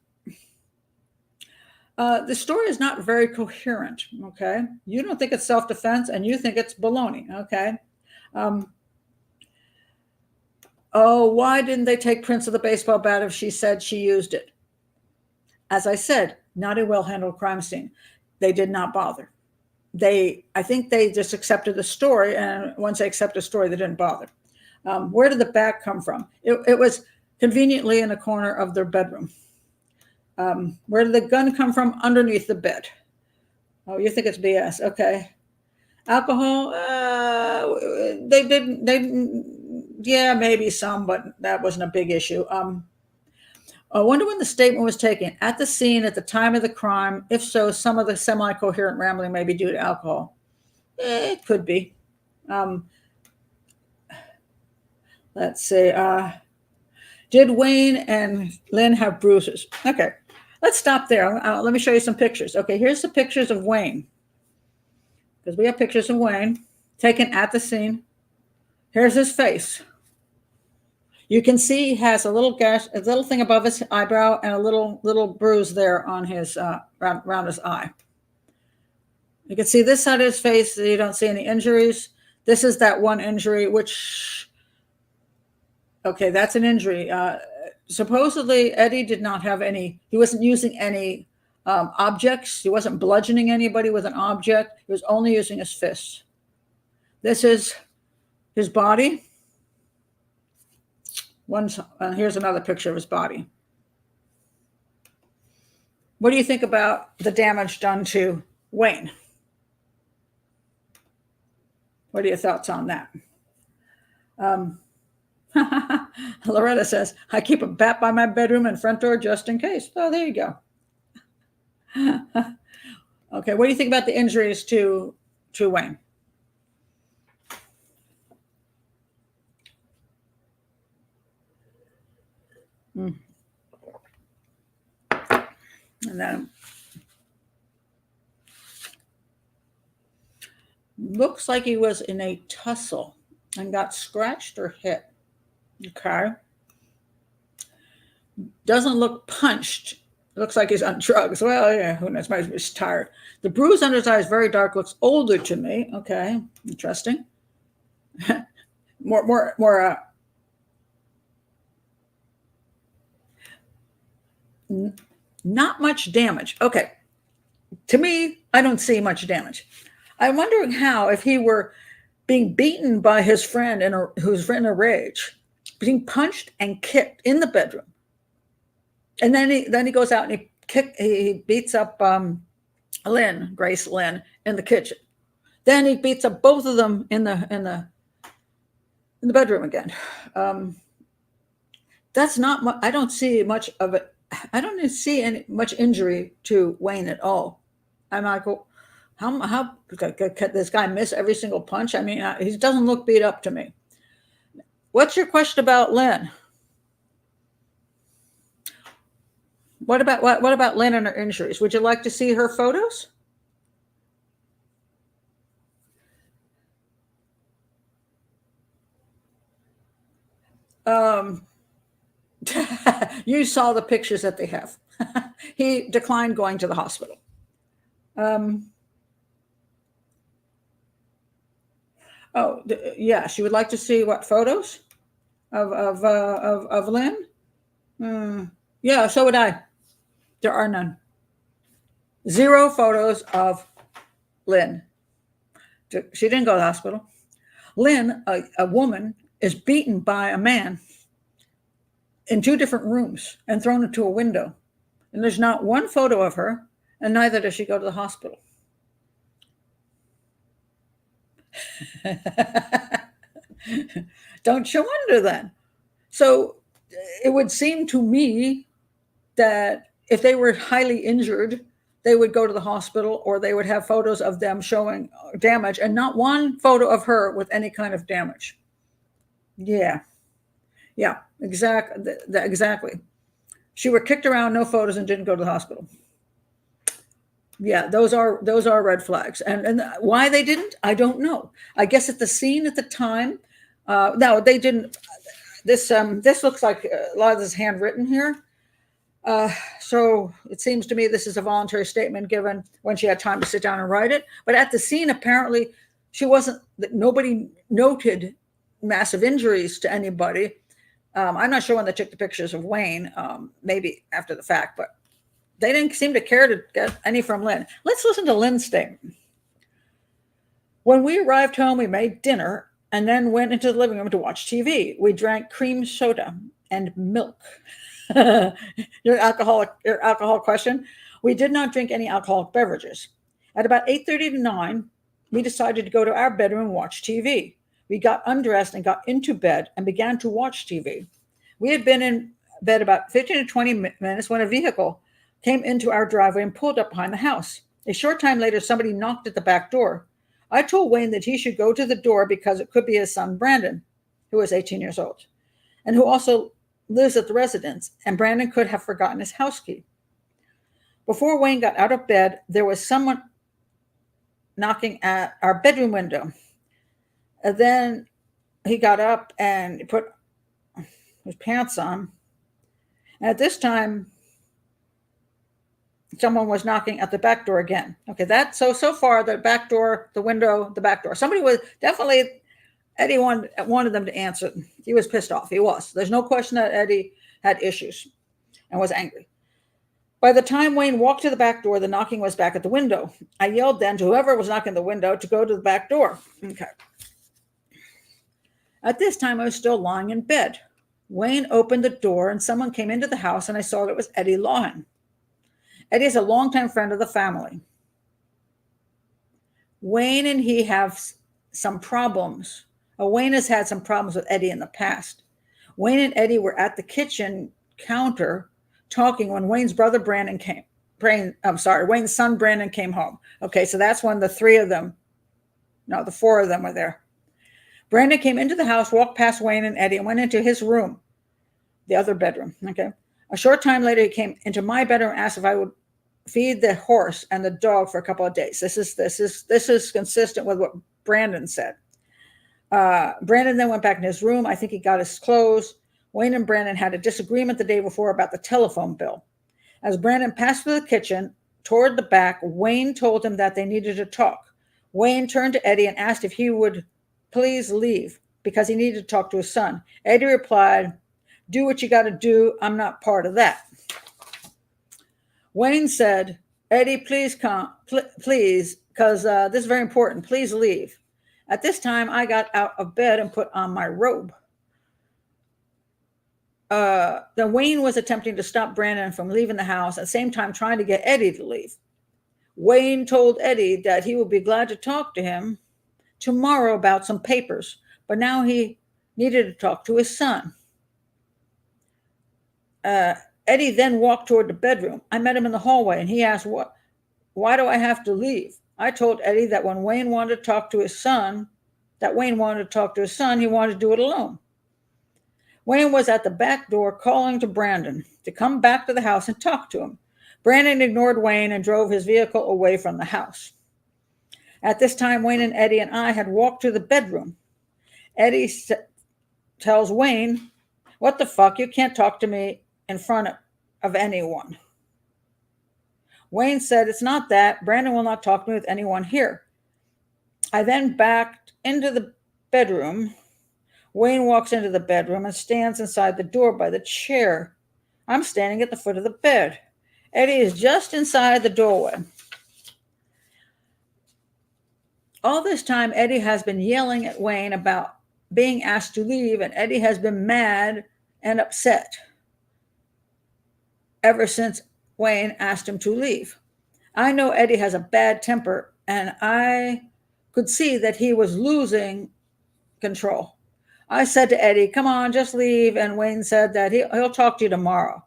The story is not very coherent. Okay, you don't think it's self-defense, and you think it's baloney. Okay. Why didn't they take prints of the baseball bat if she said she used it? As I said, not a well-handled crime scene. They did not bother. I think they just accepted the story, and once they accepted the story, they didn't bother. Where did the bat come from? It was conveniently in a corner of their bedroom. Where did the gun come from? Underneath the bed. Oh, you think it's BS? Okay. Alcohol, yeah, maybe some, but that wasn't a big issue. I wonder when the statement was taken. At the scene, at the time of the crime? If so, some of the semi-coherent rambling may be due to alcohol. It could be. Let's see. Did Wayne and Lynn have bruises? Okay, let's stop there. Let me show you some pictures. Okay, here's the pictures of Wayne. Because we have pictures of Wayne taken at the scene. Here's his face. You can see he has a little gash, a little thing above his eyebrow, and a little bruise there on his around his eye. You can see this side of his face. You don't see any injuries. This is that one injury, which, okay, that's an injury. Supposedly, Eddie did not have any. He wasn't using any objects. He wasn't bludgeoning anybody with an object. He was only using his fists. This is his body. Here's another picture of his body. What do you think about the damage done to Wayne? What are your thoughts on that? Loretta says, I keep a bat by my bedroom and front door just in case. Oh, there you go. Okay, what do you think about the injuries to Wayne? And then looks like he was in a tussle and got scratched or hit. Okay. Doesn't look punched. Looks like he's on drugs. Well, yeah, who knows? Maybe he's tired. The bruise under his eye is very dark. Looks older to me. Okay, interesting. more. Not much damage. Okay, to me, I don't see much damage. I'm wondering how, if he were being beaten by his friend who's in a rage, being punched and kicked in the bedroom, and then he goes out and he beats up Grace Lynn in the kitchen. Then he beats up both of them in the bedroom again. That's not much. I don't see much of it. I don't see much injury to Wayne at all. I'm like, well, how could this guy miss every single punch? I mean, he doesn't look beat up to me. What's your question about Lynn? What about Lynn and her injuries? Would you like to see her photos? You saw the pictures that they have. He declined going to the hospital. Yeah, she would like to see what photos of Lynn. Yeah, so would I. There are none. 0 photos of Lynn. She didn't go to the hospital. Lynn, a woman, is beaten by a man in 2 different rooms and thrown into a window. And there's not one photo of her, and neither does she go to the hospital. Don't you wonder then? So it would seem to me that if they were highly injured, they would go to the hospital, or they would have photos of them showing damage, and not one photo of her with any kind of damage. Yeah, exactly. She were kicked around, no photos, and didn't go to the hospital. Yeah, those are red flags, and why they didn't, I don't know. I guess at the scene at the time, no, they didn't. This looks like a lot of this is handwritten here. So it seems to me this is a voluntary statement given when she had time to sit down and write it. But at the scene, apparently, nobody noted massive injuries to anybody. I'm not sure when they took the pictures of Wayne, maybe after the fact, but they didn't seem to care to get any from Lynn. Let's listen to Lynn's statement. When we arrived home, we made dinner and then went into the living room to watch TV. We drank cream soda and milk. Your alcohol question. We did not drink any alcoholic beverages. At about 8:30 to 9, we decided to go to our bedroom and watch TV. We got undressed and got into bed and began to watch TV. We had been in bed about 15 to 20 minutes when a vehicle came into our driveway and pulled up behind the house. A short time later, somebody knocked at the back door. I told Wayne that he should go to the door because it could be his son, Brandon, who was 18 years old, and who also lives at the residence, and Brandon could have forgotten his house key. Before Wayne got out of bed, there was someone knocking at our bedroom window. And then he got up and put his pants on. And at this time, someone was knocking at the back door again. Okay, so far the back door, the window, the back door. Somebody was definitely, Eddie wanted them to answer. He was pissed off. He was. There's no question that Eddie had issues and was angry. By the time Wayne walked to the back door, the knocking was back at the window. I yelled then to whoever was knocking the window to go to the back door. Okay. At this time, I was still lying in bed. Wayne opened the door and someone came into the house, and I saw it was Eddie Lawhon. Eddie is a longtime friend of the family. Wayne and he have some problems. Wayne has had some problems with Eddie in the past. Wayne and Eddie were at the kitchen counter talking when Wayne's brother Brandon came. Wayne's son Brandon came home. Okay, so that's when the four of them were there. Brandon came into the house, walked past Wayne and Eddie, and went into his room, the other bedroom. Okay. A short time later, he came into my bedroom and asked if I would feed the horse and the dog for a couple of days. This is consistent with what Brandon said. Brandon then went back in his room. I think he got his clothes. Wayne and Brandon had a disagreement the day before about the telephone bill. As Brandon passed through the kitchen toward the back, Wayne told him that they needed to talk. Wayne turned to Eddie and asked if he would please leave because he needed to talk to his son. Eddie replied, "Do what you got to do. I'm not part of that." Wayne said, "Eddie, please come, please, because this is very important. Please leave." At this time, I got out of bed and put on my robe. Then Wayne was attempting to stop Brandon from leaving the house, at the same time trying to get Eddie to leave. Wayne told Eddie that he would be glad to talk to him tomorrow about some papers, but now he needed to talk to his son. Eddie then walked toward the bedroom. I met him in the hallway, and he asked, why do I have to leave? I told Eddie that when Wayne wanted to talk to his son, he wanted to do it alone. Wayne was at the back door calling to Brandon to come back to the house and talk to him. Brandon ignored Wayne and drove his vehicle away from the house. At this time, Wayne and Eddie and I had walked to the bedroom. Eddie tells Wayne, "What the fuck? You can't talk to me in front of anyone." Wayne said, "It's not that. Brandon will not talk to me with anyone here." I then backed into the bedroom. Wayne walks into the bedroom and stands inside the door by the chair. I'm standing at the foot of the bed. Eddie is just inside the doorway. All this time, Eddie has been yelling at Wayne about being asked to leave, and Eddie has been mad and upset ever since Wayne asked him to leave. I know Eddie has a bad temper, and I could see that he was losing control. I said to Eddie, "Come on, just leave," and Wayne said that he'll talk to you tomorrow.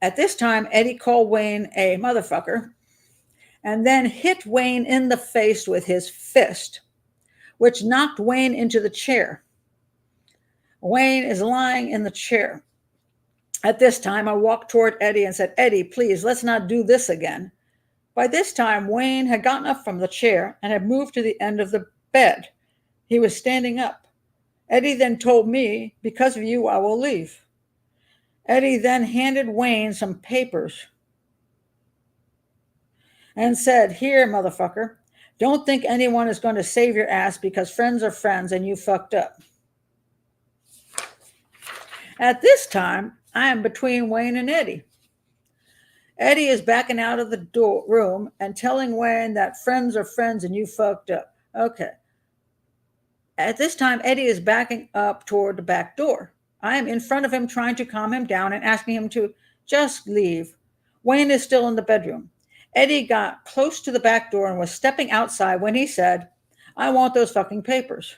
At this time, Eddie called Wayne a motherfucker and then hit Wayne in the face with his fist, which knocked Wayne into the chair. Wayne is lying in the chair. At this time, I walked toward Eddie and said, "Eddie, please, let's not do this again." By this time, Wayne had gotten up from the chair and had moved to the end of the bed. He was standing up. Eddie then told me, "Because of you, I will leave." Eddie then handed Wayne some papers and said, "Here, motherfucker, don't think anyone is going to save your ass because friends are friends and you fucked up." At this time, I am between Wayne and Eddie. Eddie is backing out of the room and telling Wayne that friends are friends and you fucked up. Okay. At this time, Eddie is backing up toward the back door. I am in front of him trying to calm him down and asking him to just leave. Wayne is still in the bedroom. Eddie got close to the back door and was stepping outside when he said, "I want those fucking papers."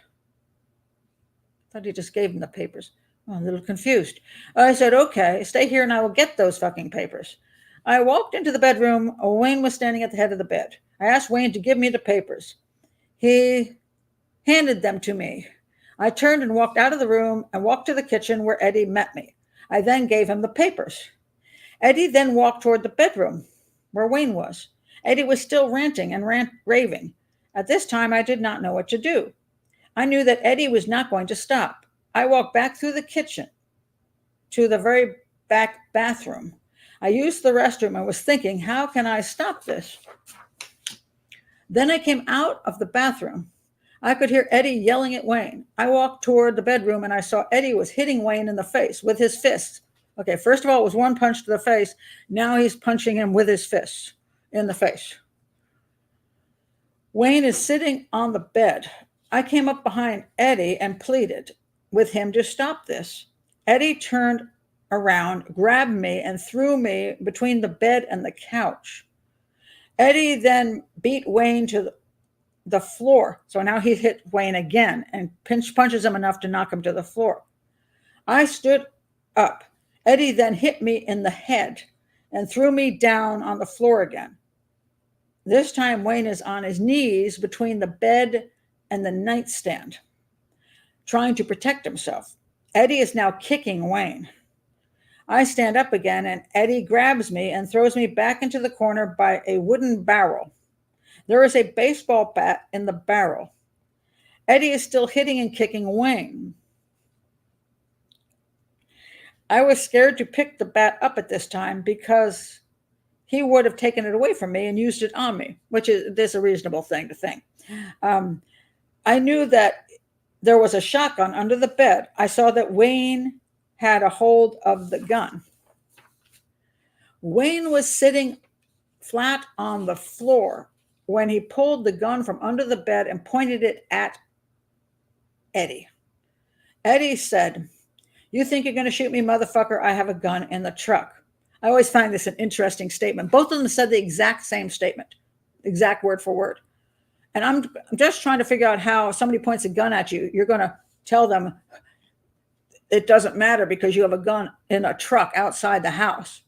I thought he just gave him the papers. I'm a little confused. I said, "Okay, stay here and I will get those fucking papers." I walked into the bedroom. Wayne was standing at the head of the bed. I asked Wayne to give me the papers. He handed them to me. I turned and walked out of the room and walked to the kitchen where Eddie met me. I then gave him the papers. Eddie then walked toward the bedroom where Wayne was. Eddie was still ranting and raving. At this time, I did not know what to do. I knew that Eddie was not going to stop. I walked back through the kitchen to the very back bathroom. I used the restroom and was thinking, how can I stop this? Then I came out of the bathroom. I could hear Eddie yelling at Wayne. I walked toward the bedroom and I saw Eddie was hitting Wayne in the face with his fists. Okay, first of all, it was one punch to the face. Now he's punching him with his fists in the face. Wayne is sitting on the bed. I came up behind Eddie and pleaded, with him to stop this. Eddie turned around, grabbed me, and threw me between the bed and the couch. Eddie then beat Wayne to the floor. So now he hit Wayne again and punches him enough to knock him to the floor. I stood up. Eddie then hit me in the head and threw me down on the floor again. This time Wayne is on his knees between the bed and the nightstand, trying to protect himself. Eddie is now kicking Wayne. I stand up again, and Eddie grabs me and throws me back into the corner by a wooden barrel. There is a baseball bat in the barrel. Eddie is still hitting and kicking Wayne. I was scared to pick the bat up at this time because he would have taken it away from me and used it on me, which is a reasonable thing to think. I knew that there was a shotgun under the bed. I saw that Wayne had a hold of the gun. Wayne was sitting flat on the floor when he pulled the gun from under the bed and pointed it at Eddie. Eddie said, "You think you're going to shoot me, motherfucker? I have a gun in the truck." I always find this an interesting statement. Both of them said the exact same statement, exact word for word. And I'm just trying to figure out how somebody points a gun at you, you're going to tell them it doesn't matter because you have a gun in a truck outside the house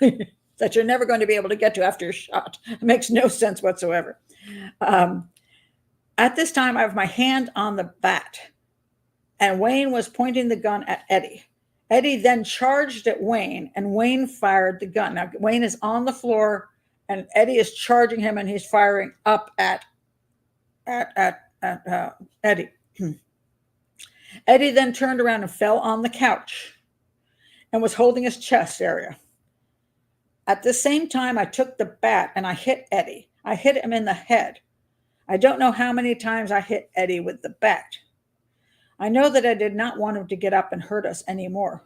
that you're never going to be able to get to after you're shot. It makes no sense whatsoever. At this time, I have my hand on the bat, and Wayne was pointing the gun at Eddie. Eddie then charged at Wayne, and Wayne fired the gun. Now, Wayne is on the floor, and Eddie is charging him, and he's firing up at Eddie. Eddie then turned around and fell on the couch and was holding his chest area. At the same time, I took the bat and I hit Eddie. I hit him in the head. I don't know how many times I hit Eddie with the bat. I know that I did not want him to get up and hurt us anymore.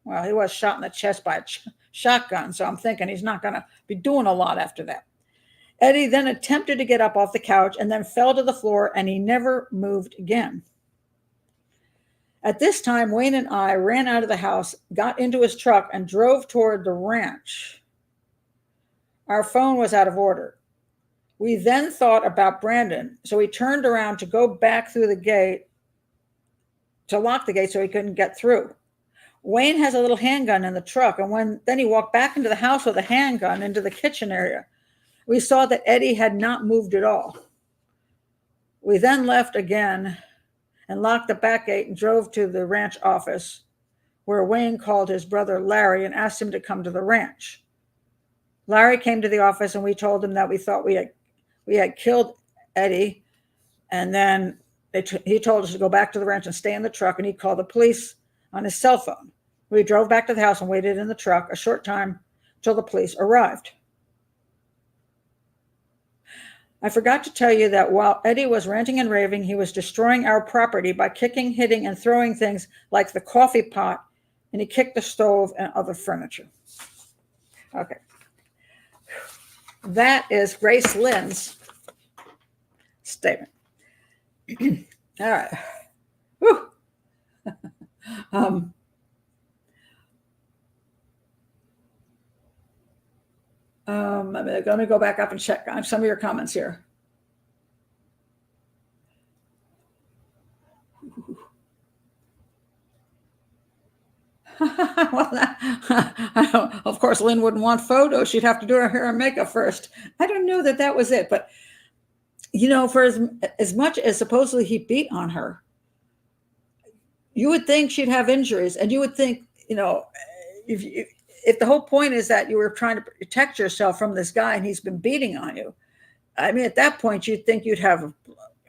Well, he was shot in the chest by a shotgun, so I'm thinking he's not going to be doing a lot after that. Eddie then attempted to get up off the couch and then fell to the floor, and he never moved again. At this time, Wayne and I ran out of the house, got into his truck, and drove toward the ranch. Our phone was out of order. We then thought about Brandon, so we turned around to go back through the gate, to lock the gate so he couldn't get through. Wayne has a little handgun in the truck, and then he walked back into the house with a handgun into the kitchen area. We saw that Eddie had not moved at all. We then left again and locked the back gate and drove to the ranch office, where Wayne called his brother Larry and asked him to come to the ranch. Larry came to the office, and we told him that we thought we had killed Eddie, and then he told us to go back to the ranch and stay in the truck, and he called the police on his cell phone. We drove back to the house and waited in the truck a short time till the police arrived. I forgot to tell you that while Eddie was ranting and raving, he was destroying our property by kicking, hitting, and throwing things like the coffee pot, and he kicked the stove and other furniture. Okay. That is Grace Lynn's statement. All right. Whew. I'm going to go back up and check on some of your comments here. Well, of course, Lynn wouldn't want photos. She'd have to do her hair and makeup first. I don't know that was it, but for as much as supposedly he beat on her, you would think she'd have injuries, and you would think, if the whole point is that you were trying to protect yourself from this guy and he's been beating on you, I mean, at that point, you'd think you'd have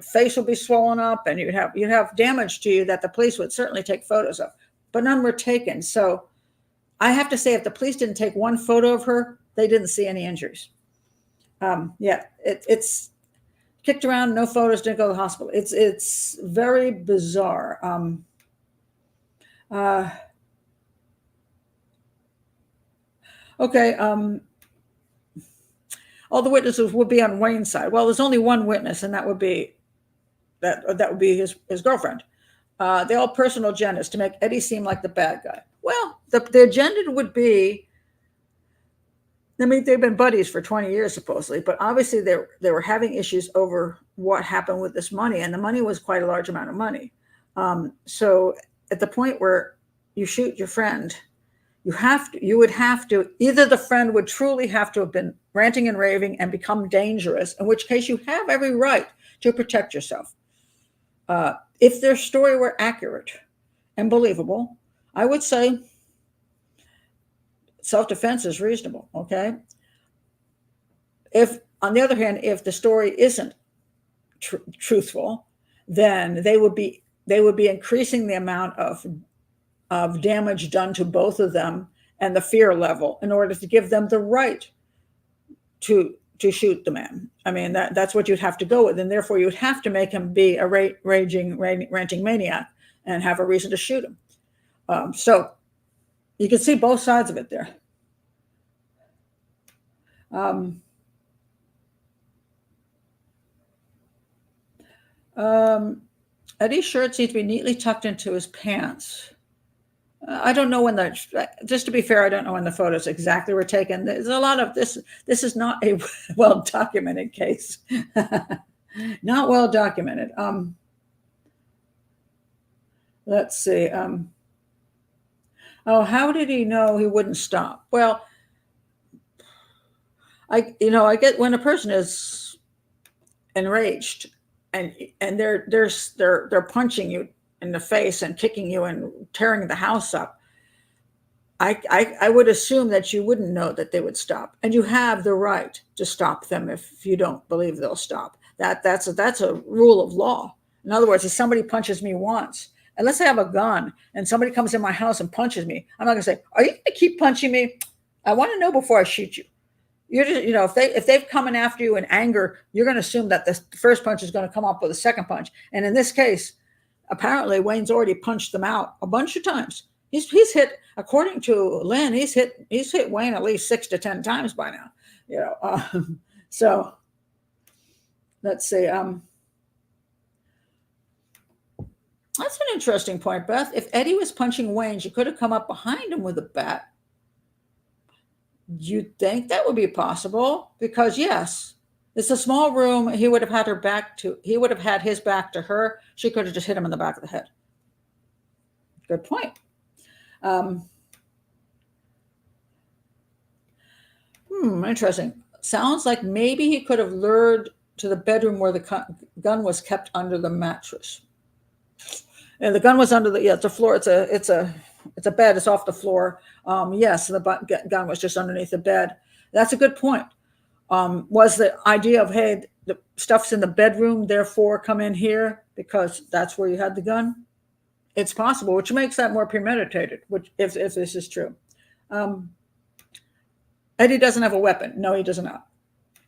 face will be swollen up and you'd have damage to you that the police would certainly take photos of, but none were taken. So I have to say, if the police didn't take one photo of her, they didn't see any injuries. It's kicked around, no photos, didn't go to the hospital. It's very bizarre. Okay. All the witnesses would be on Wayne's side. Well, there's only one witness, and that would be his girlfriend. the all personal agendas to make Eddie seem like the bad guy. Well, the agenda would be, I mean, they've been buddies for 20 years, supposedly, but obviously they were having issues over what happened with this money, and the money was quite a large amount of money. So at the point where you shoot your friend, you would have to, either the friend would truly have to have been ranting and raving and become dangerous, in which case you have every right to protect yourself. If their story were accurate and believable, I would say self-defense is reasonable, okay? If, on the other hand, if the story isn't truthful, then they would be increasing the amount of damage done to both of them and the fear level in order to give them the right to shoot the man. I mean, that's what you'd have to go with, and therefore you'd have to make him be a ranting maniac and have a reason to shoot him. So you can see both sides of it there. Eddie's shirt seems to be neatly tucked into his pants. I don't know when just to be fair, I don't know when the photos exactly were taken. There's a lot of this. This is not a well-documented case. Not well documented. Let's see. How did he know he wouldn't stop? Well, I get when a person is enraged and they're punching you in the face and kicking you and tearing the house up. I would assume that you wouldn't know that they would stop, and you have the right to stop them if you don't believe they'll stop. That's a rule of law. In other words, if somebody punches me once, unless I have a gun and somebody comes in my house and punches me, I'm not going to say, "Are you going to keep punching me? I want to know before I shoot you." You're just, if they've coming after you in anger, you're going to assume that the first punch is going to come up with a second punch. And in this case, apparently Wayne's already punched them out a bunch of times. He's hit, according to Lynn, he's hit Wayne at least 6 to 10 times by now. So let's see. That's an interesting point, Beth. If Eddie was punching Wayne, she could have come up behind him with a bat. You'd think that would be possible because, yes, it's a small room. He would have had his back to her. She could have just hit him in the back of the head. Good point. Interesting. Sounds like maybe he could have lured to the bedroom where the gun was kept under the mattress. And the gun was under it's a floor. It's a bed. It's off the floor. Yes, the gun was just underneath the bed. That's a good point. Was the idea of, hey, the stuff's in the bedroom, therefore come in here because that's where you had the gun? It's possible, which makes that more premeditated, which if this is true. Eddie doesn't have a weapon. No, he does not.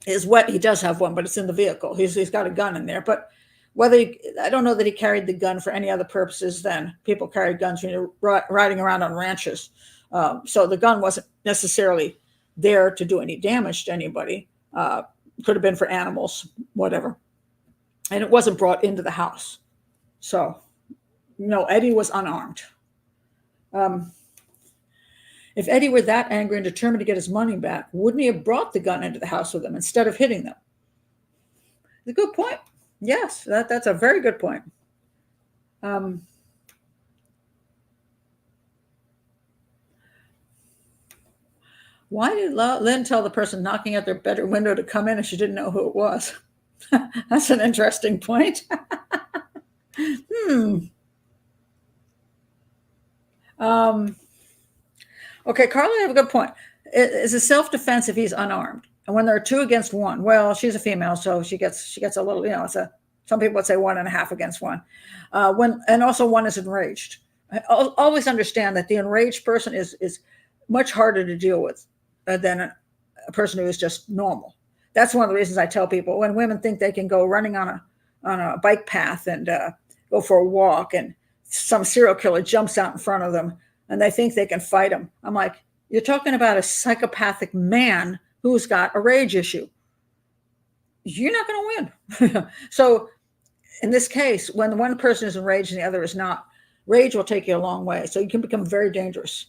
He does have one, but it's in the vehicle. He's got a gun in there. But I don't know that he carried the gun for any other purposes than people carried guns when you're riding around on ranches. So the gun wasn't necessarily there to do any damage to anybody. Could have been for animals, whatever. And it wasn't brought into the house. So, no, Eddie was unarmed. If Eddie were that angry and determined to get his money back, wouldn't he have brought the gun into the house with him instead of hitting them? It's a good point. Yes, that's a very good point. Why did Lynn tell the person knocking at their bedroom window to come in if she didn't know who it was? That's an interesting point. Okay, Carly, I have a good point. It's a self-defense if he's unarmed. And when there are 2 against 1, well, she's a female, so she gets a little, some people would say 1.5 against 1. And also 1 is enraged. I always understand that the enraged person is much harder to deal with than a person who is just normal. That's one of the reasons I tell people when women think they can go running on a bike path and go for a walk, and some serial killer jumps out in front of them, and they think they can fight him. I'm like, you're talking about a psychopathic man who's got a rage issue. You're not going to win. So in this case, when one person is enraged and the other is not, rage will take you a long way. So you can become very dangerous.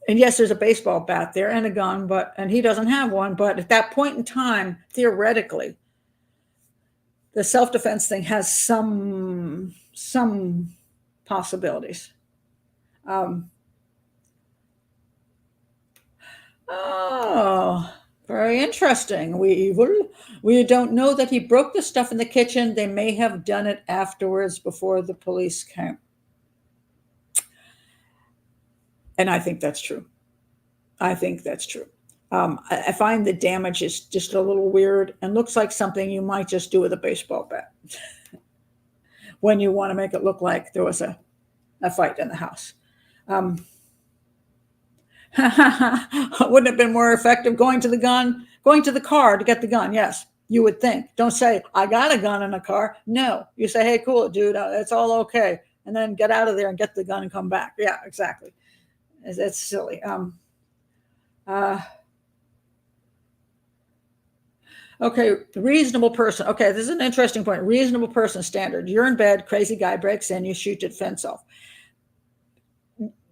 And yes, there's a baseball bat there and a gun, and he doesn't have one. But at that point in time, theoretically, the self-defense thing has some possibilities. Oh, very interesting. We don't know that he broke the stuff in the kitchen. They may have done it afterwards before the police came. And I think that's true. I find the damage is just a little weird and looks like something you might just do with a baseball bat when you want to make it look like there was a fight in the house. Wouldn't it have been more effective going to the car to get the gun? Yes, you would think. Don't say, I got a gun in a car. No, you say, hey, cool, dude, it's all okay. And then get out of there and get the gun and come back. Yeah, exactly. It's silly. Okay, reasonable person. Okay, this is an interesting point. Reasonable person standard. You're in bed, crazy guy breaks in, you shoot your fence off.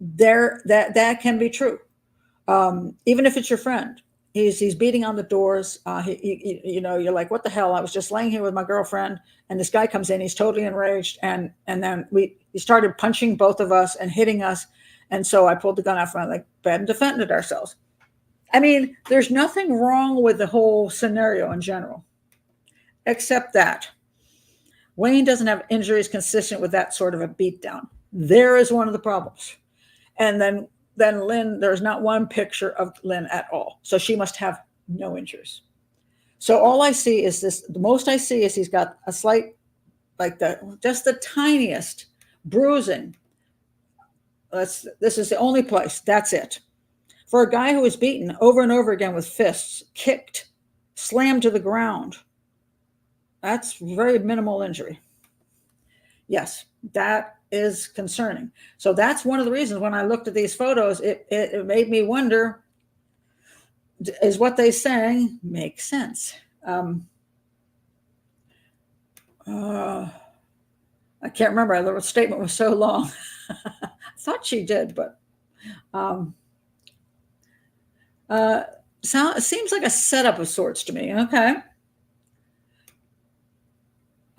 That can be true. Even if it's your friend, he's beating on the doors. You're like, what the hell? I was just laying here with my girlfriend, and this guy comes in. He's totally enraged, and then he started punching both of us and hitting us, and so I pulled the gun out from the bed and defended ourselves. I mean, there's nothing wrong with the whole scenario in general, except that Wayne doesn't have injuries consistent with that sort of a beatdown. There is one of the problems. And then Lynn, there's not one picture of Lynn at all. So she must have no injuries. So all I see is this. The most I see is he's got a slight, just the tiniest bruising. This is the only place. That's it. For a guy who was beaten over and over again with fists, kicked, slammed to the ground, that's very minimal injury. Yes, that is concerning. So that's one of the reasons when I looked at these photos, it made me wonder, is what they saying make sense? I can't remember. The statement was so long. I thought she did, but it seems like a setup of sorts to me. Okay.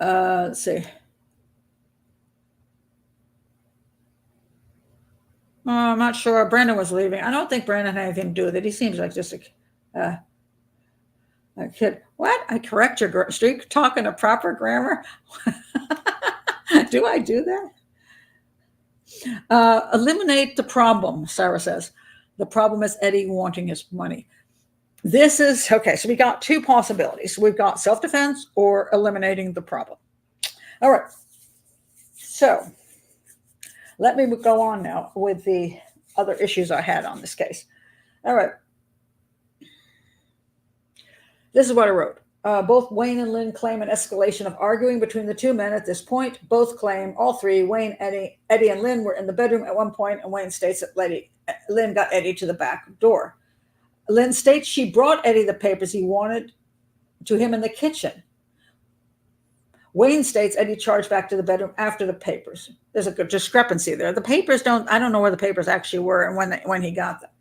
Let's see. I'm not sure. Brandon was leaving. I don't think Brandon had anything to do with it. He seems like just a kid. What? I correct your streak talking a proper grammar? Do I do that? Eliminate the problem, Sarah says. The problem is Eddie wanting his money. This is, okay, so we got two possibilities. We've got self-defense or eliminating the problem. All right. So let me go on now with the other issues I had on this case. All right. This is what I wrote. Both Wayne and Lynn claim an escalation of arguing between the two men at this point. Both claim, all three, Wayne, Eddie, and Lynn were in the bedroom at one point, and Wayne states that Lynn got Eddie to the back door. Lynn states she brought Eddie the papers he wanted to him in the kitchen. Wayne states Eddie charged back to the bedroom after the papers. There's a good discrepancy there. The papers I don't know where the papers actually were and when he got them.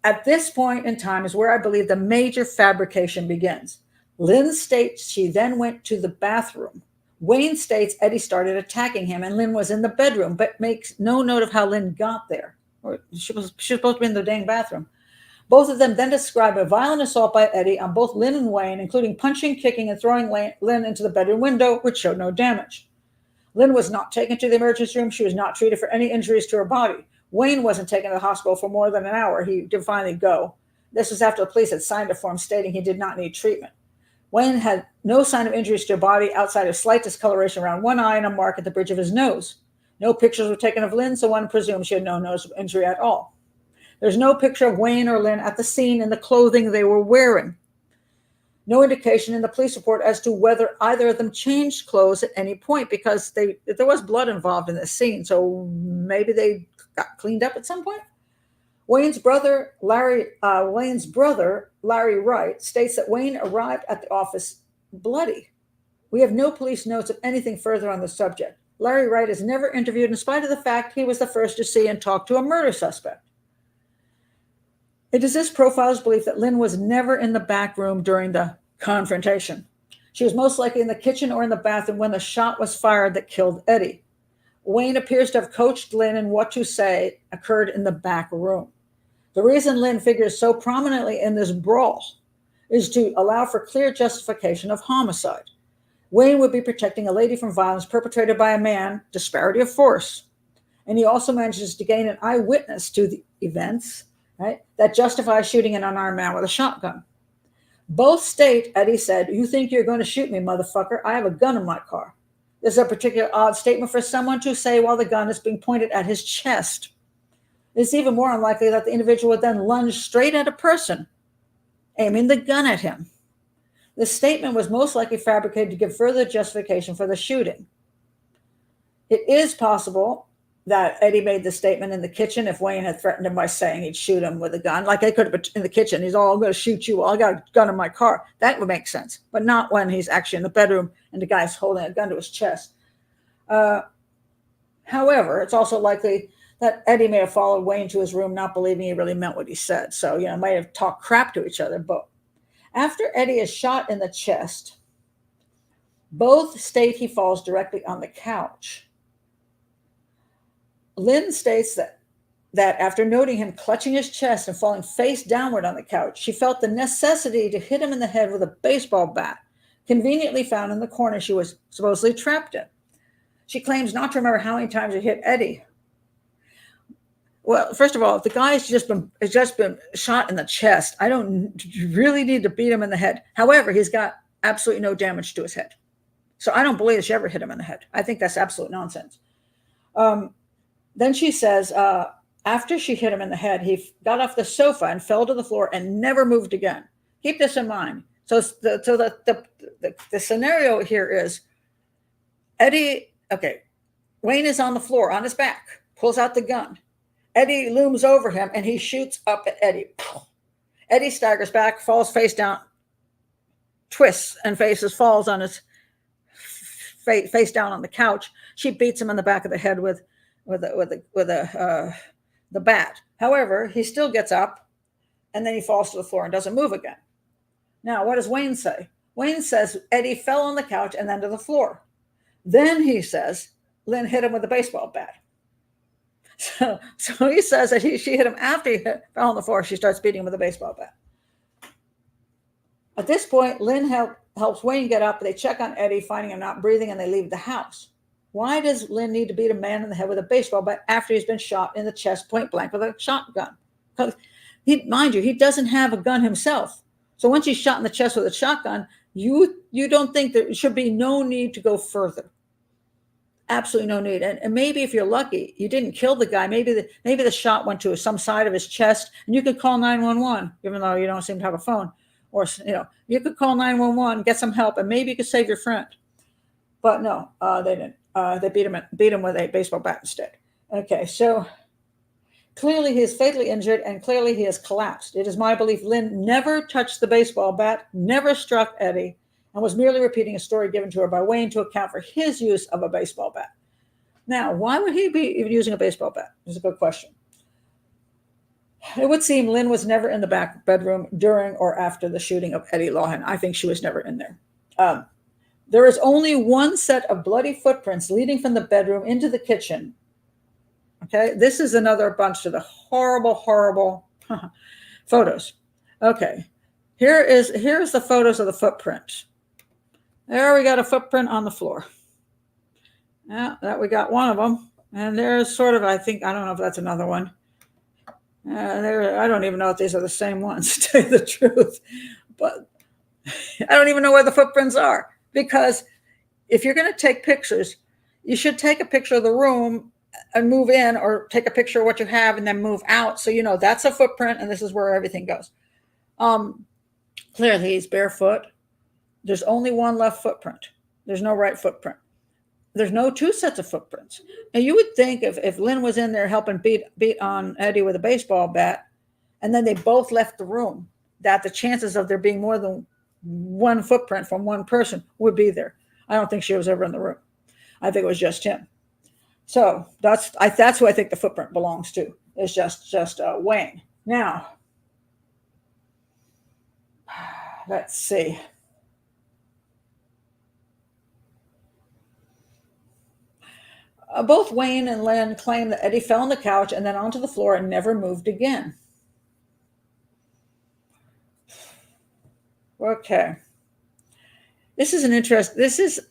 At this point in time is where I believe the major fabrication begins. Lynn states she then went to the bathroom. Wayne states Eddie started attacking him and Lynn was in the bedroom, but makes no note of how Lynn got there. Or she was supposed to be in the dang bathroom. Both of them then describe a violent assault by Eddie on both Lynn and Wayne, including punching, kicking, and throwing Lynn into the bedroom window, which showed no damage. Lynn was not taken to the emergency room. She was not treated for any injuries to her body. Wayne wasn't taken to the hospital for more than an hour. He did finally go. This was after the police had signed a form stating he did not need treatment. Wayne had no sign of injuries to her body outside of slight discoloration around one eye and a mark at the bridge of his nose. No pictures were taken of Lynn, so one presumes she had no nose injury at all. There's no picture of Wayne or Lynn at the scene in the clothing they were wearing. No indication in the police report as to whether either of them changed clothes at any point because there was blood involved in this scene, so maybe they got cleaned up at some point. Wayne's brother, Larry Wright, states that Wayne arrived at the office bloody. We have no police notes of anything further on the subject. Larry Wright is never interviewed in spite of the fact he was the first to see and talk to a murder suspect. It is this profile's belief that Lynn was never in the back room during the confrontation. She was most likely in the kitchen or in the bathroom when the shot was fired that killed Eddie. Wayne appears to have coached Lynn in what to say occurred in the back room. The reason Lynn figures so prominently in this brawl is to allow for clear justification of homicide. Wayne would be protecting a lady from violence perpetrated by a man, disparity of force. And he also manages to gain an eyewitness to the events, right, that justify shooting an unarmed man with a shotgun. Both state, Eddie said, "You think you're going to shoot me, motherfucker? I have a gun in my car." This is a particularly odd statement for someone to say while the gun is being pointed at his chest. It's even more unlikely that the individual would then lunge straight at a person, aiming the gun at him. The statement was most likely fabricated to give further justification for the shooting. It is possible that Eddie made the statement in the kitchen if Wayne had threatened him by saying he'd shoot him with a gun. Like they could have been in the kitchen. He's all, "I'm going to shoot you. Well, I got a gun in my car." That would make sense, but not when he's actually in the bedroom and the guy's holding a gun to his chest. However, it's also likely that Eddie may have followed Wayne to his room, not believing he really meant what he said. So, might have talked crap to each other. But after Eddie is shot in the chest, both state he falls directly on the couch. Lynn states that after noting him clutching his chest and falling face downward on the couch, she felt the necessity to hit him in the head with a baseball bat, conveniently found in the corner she was supposedly trapped in. She claims not to remember how many times it hit Eddie. Well, first of all, if the guy has just been shot in the chest, I don't really need to beat him in the head. However, he's got absolutely no damage to his head. So I don't believe she ever hit him in the head. I think that's absolute nonsense. Then she says, after she hit him in the head, he got off the sofa and fell to the floor and never moved again. Keep this in mind. So the scenario here is Wayne is on the floor on his back, pulls out the gun. Eddie looms over him and he shoots up at Eddie. Eddie staggers back, falls face down, twists and falls on his face down on the couch. She beats him in the back of the head with the bat. However, he still gets up and then he falls to the floor and doesn't move again. Now, what does Wayne say? Wayne says Eddie fell on the couch and then to the floor. Then he says Lynn hit him with a baseball bat. So he says that she hit him after he fell on the floor. She starts beating him with a baseball bat. At this point, Lynn helps Wayne get up. They check on Eddie, finding him not breathing, and they leave the house. Why does Lynn need to beat a man in the head with a baseball bat after he's been shot in the chest point blank with a shotgun? Because mind you, he doesn't have a gun himself. So once he's shot in the chest with a shotgun, you don't think there should be no need to go further. Absolutely no need. And maybe if you're lucky, you didn't kill the guy. Maybe the shot went to some side of his chest, and you could call 911, even though you don't seem to have a phone. Or you could call 911, get some help, and maybe you could save your friend. But no, they didn't. They beat him with a baseball bat instead. Okay, so clearly he is fatally injured, and clearly he has collapsed. It is my belief Lynn never touched the baseball bat, never struck Eddie, and was merely repeating a story given to her by Wayne to account for his use of a baseball bat. Now, why would he be even using a baseball bat? This is a good question. It would seem Lynn was never in the back bedroom during or after the shooting of Eddie Lawhon. I think she was never in there. There is only one set of bloody footprints leading from the bedroom into the kitchen. Okay, this is another bunch of the horrible, horrible photos. Okay, here's the photos of the footprints. There we got a footprint on the floor. Yeah, that we got one of them. And there's sort of, I don't know if that's another one. I don't even know if these are the same ones, to tell you the truth. But I don't even know where the footprints are. Because if you're going to take pictures, you should take a picture of the room and move in, or take a picture of what you have and then move out. So, that's a footprint and this is where everything goes. Clearly, he's barefoot. There's only one left footprint. There's no right footprint. There's no two sets of footprints. And you would think if Lynn was in there helping beat on Eddie with a baseball bat, and then they both left the room, that the chances of there being more than one footprint from one person would be there. I don't think she was ever in the room. I think it was just him. So that's who I think the footprint belongs to. It's just Wayne. Now, let's see. Both Wayne and Lynn claim that Eddie fell on the couch and then onto the floor and never moved again. Okay. This is an interest. This is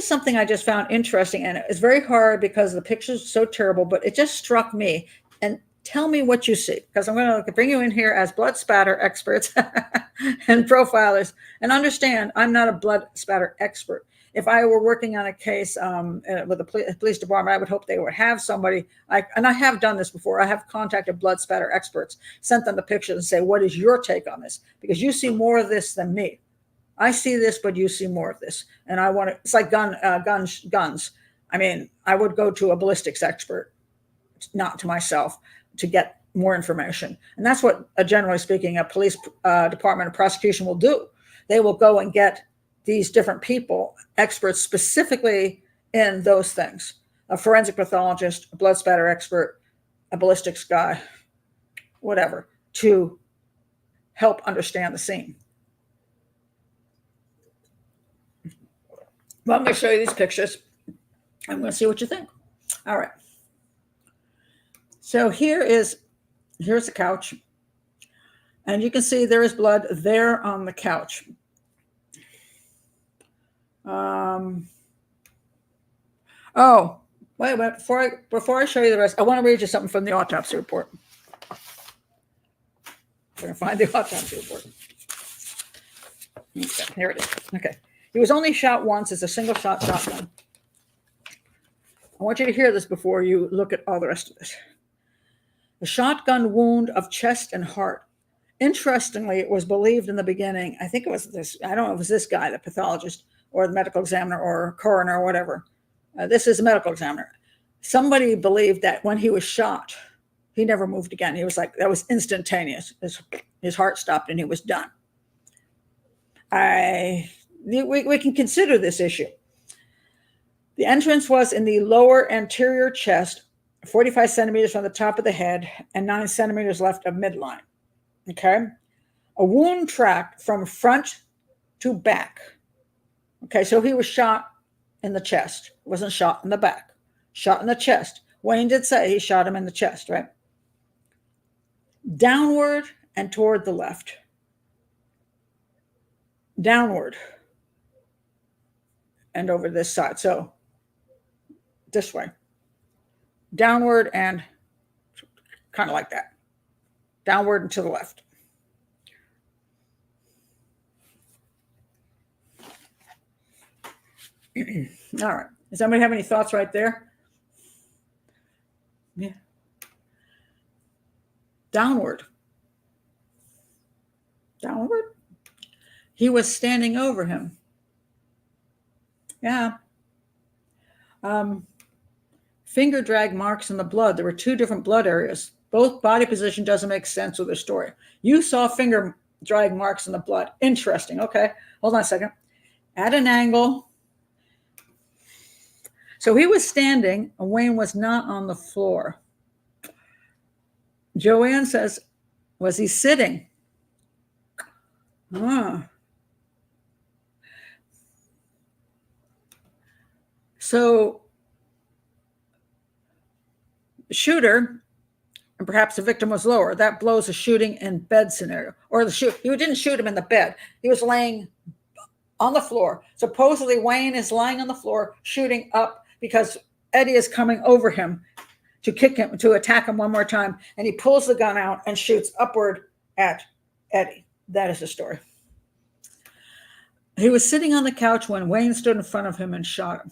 something I just found interesting, and it's very hard because the picture's so terrible, but it just struck me. And tell me what you see, because I'm going to bring you in here as blood spatter experts and profilers. And understand, I'm not a blood spatter expert. If I were working on a case with the police department, I would hope they would have somebody. And I have done this before. I have contacted blood spatter experts, sent them the pictures and say, what is your take on this? Because you see more of this than me. I see this, but you see more of this. And I want to, it's like guns. I mean, I would go to a ballistics expert, not to myself, to get more information. And that's what, generally speaking, a police department or prosecution will do. They will go and get these different people, experts specifically in those things. A forensic pathologist, a blood spatter expert, a ballistics guy, whatever, to help understand the scene. Well, I'm going to show you these pictures. I'm going to see what you think. All right. So here's the couch. And you can see there is blood there on the couch. Oh, wait, before I show you the rest, I want to read you something from the autopsy report. I'm going to find the autopsy report. Okay, here it is. Okay. He was only shot once as a single shot shotgun. I want you to hear this before you look at all the rest of this. A shotgun wound of chest and heart. Interestingly, it was believed in the beginning, I think it was this, I don't know if it was this guy, the pathologist or the medical examiner or coroner or whatever. This is a medical examiner. Somebody believed that when he was shot, he never moved again. He was like, that was instantaneous. His heart stopped and he was done. We can consider this issue. The entrance was in the lower anterior chest, 45 centimeters from the top of the head and 9 centimeters left of midline. Okay. A wound tracked from front to back. Okay. So he was shot in the chest. Wasn't shot in the back. Shot in the chest. Wayne did say he shot him in the chest, right? Downward and toward the left. Downward and over this side. So this way. Downward and kind of like that. Downward and to the left. All right. Does anybody have any thoughts right there? Yeah. Downward. Downward. He was standing over him. Yeah. Finger drag marks in the blood. There were 2 different blood areas. Both body position doesn't make sense with the story. You saw finger drag marks in the blood. Interesting. Okay. Hold on a second. At an angle. So he was standing and Wayne was not on the floor. Joanne says, was he sitting? So the shooter, and perhaps the victim was lower. That blows a shooting in bed scenario. Or he didn't shoot him in the bed. He was laying on the floor. Supposedly Wayne is lying on the floor, shooting up because Eddie is coming over him to kick him, to attack him one more time. And he pulls the gun out and shoots upward at Eddie. That is the story. He was sitting on the couch when Wayne stood in front of him and shot him.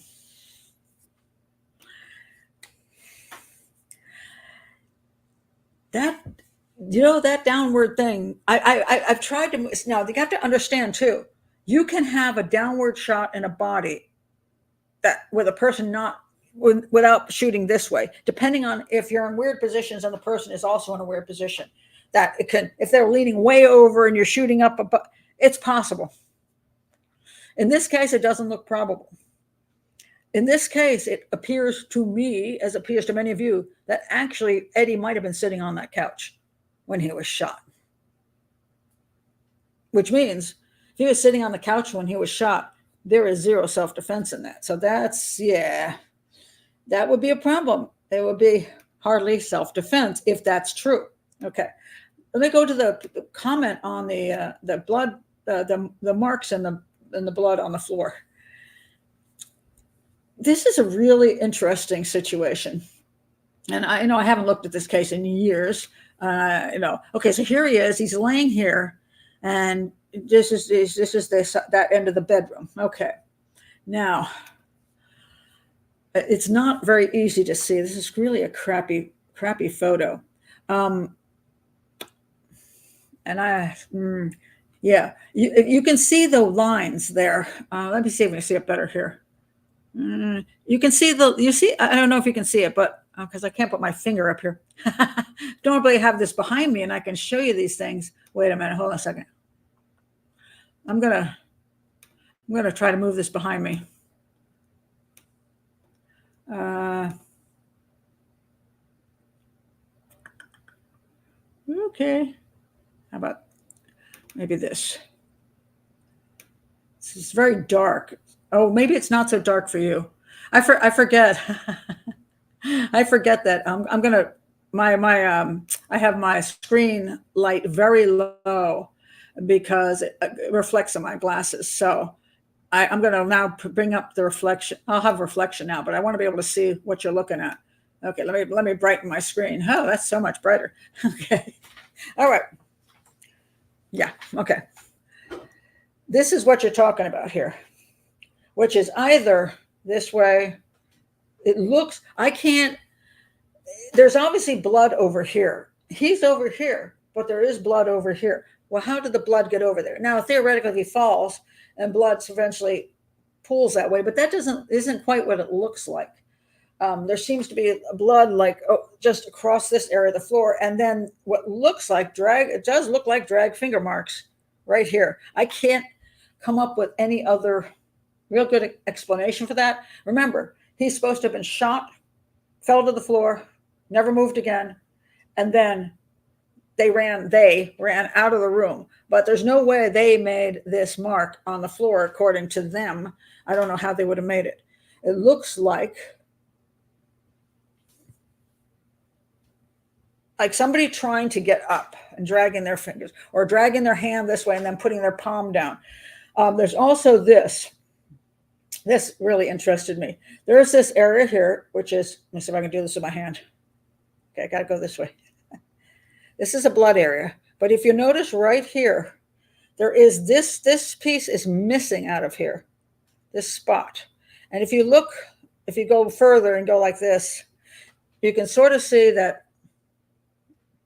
That downward thing, I've tried to, now you have to understand too, you can have a downward shot in a body that with a person without shooting this way, depending on if you're in weird positions and the person is also in a weird position. that it can, if they're leaning way over and you're shooting up, it's possible. In this case, it doesn't look probable. In this case, it appears to me, as it appears to many of you, that actually Eddie might have been sitting on that couch when he was shot. Which means if he was sitting on the couch when he was shot, there is zero self-defense in that. So that's, yeah, that would be a problem. It would be hardly self-defense if that's true. Okay, let me go to the comment on the blood, the marks in the blood on the floor. This is a really interesting situation, and I haven't looked at this case in years. Okay, so here he is. He's laying here, and this is that end of the bedroom. Okay, now it's not very easy to see. This is really a crappy photo, and yeah, you can see the lines there. Let me see if I can see it better here. You can see I don't know if you can see it, but because I can't put my finger up here. Don't really have this behind me and I can show you these things. Wait a minute, hold on a second. I'm gonna try to move this behind me. Okay, how about maybe this? This is very dark. Oh, maybe it's not so dark for you. I forget. I forget that I'm gonna I have my screen light very low because it reflects on my glasses. So I'm gonna now bring up the reflection. I'll have reflection now, but I want to be able to see what you're looking at. Okay, let me brighten my screen. Oh, that's so much brighter. Okay, all right. Yeah. Okay. This is what you're talking about here, which is either this way. It looks, there's obviously blood over here. He's over here, but there is blood over here. Well, how did the blood get over there? Now, theoretically, he falls and blood eventually pools that way, but that isn't quite what it looks like. There seems to be blood just across this area of the floor. And then what looks like it does look like drag finger marks right here. I can't come up with any other real good explanation for that. Remember, he's supposed to have been shot, fell to the floor, never moved again, and then they ran out of the room. But there's no way they made this mark on the floor according to them. I don't know how they would have made it. It looks like somebody trying to get up and dragging their fingers or dragging their hand this way and then putting their palm down. There's also this really interested me. There's this area here, which is, let me see if I can do this with my hand. Okay, I got to go this way. This is a blood area. But if you notice right here, there is this piece is missing out of here, this spot. And if you go further and go like this, you can sort of see that,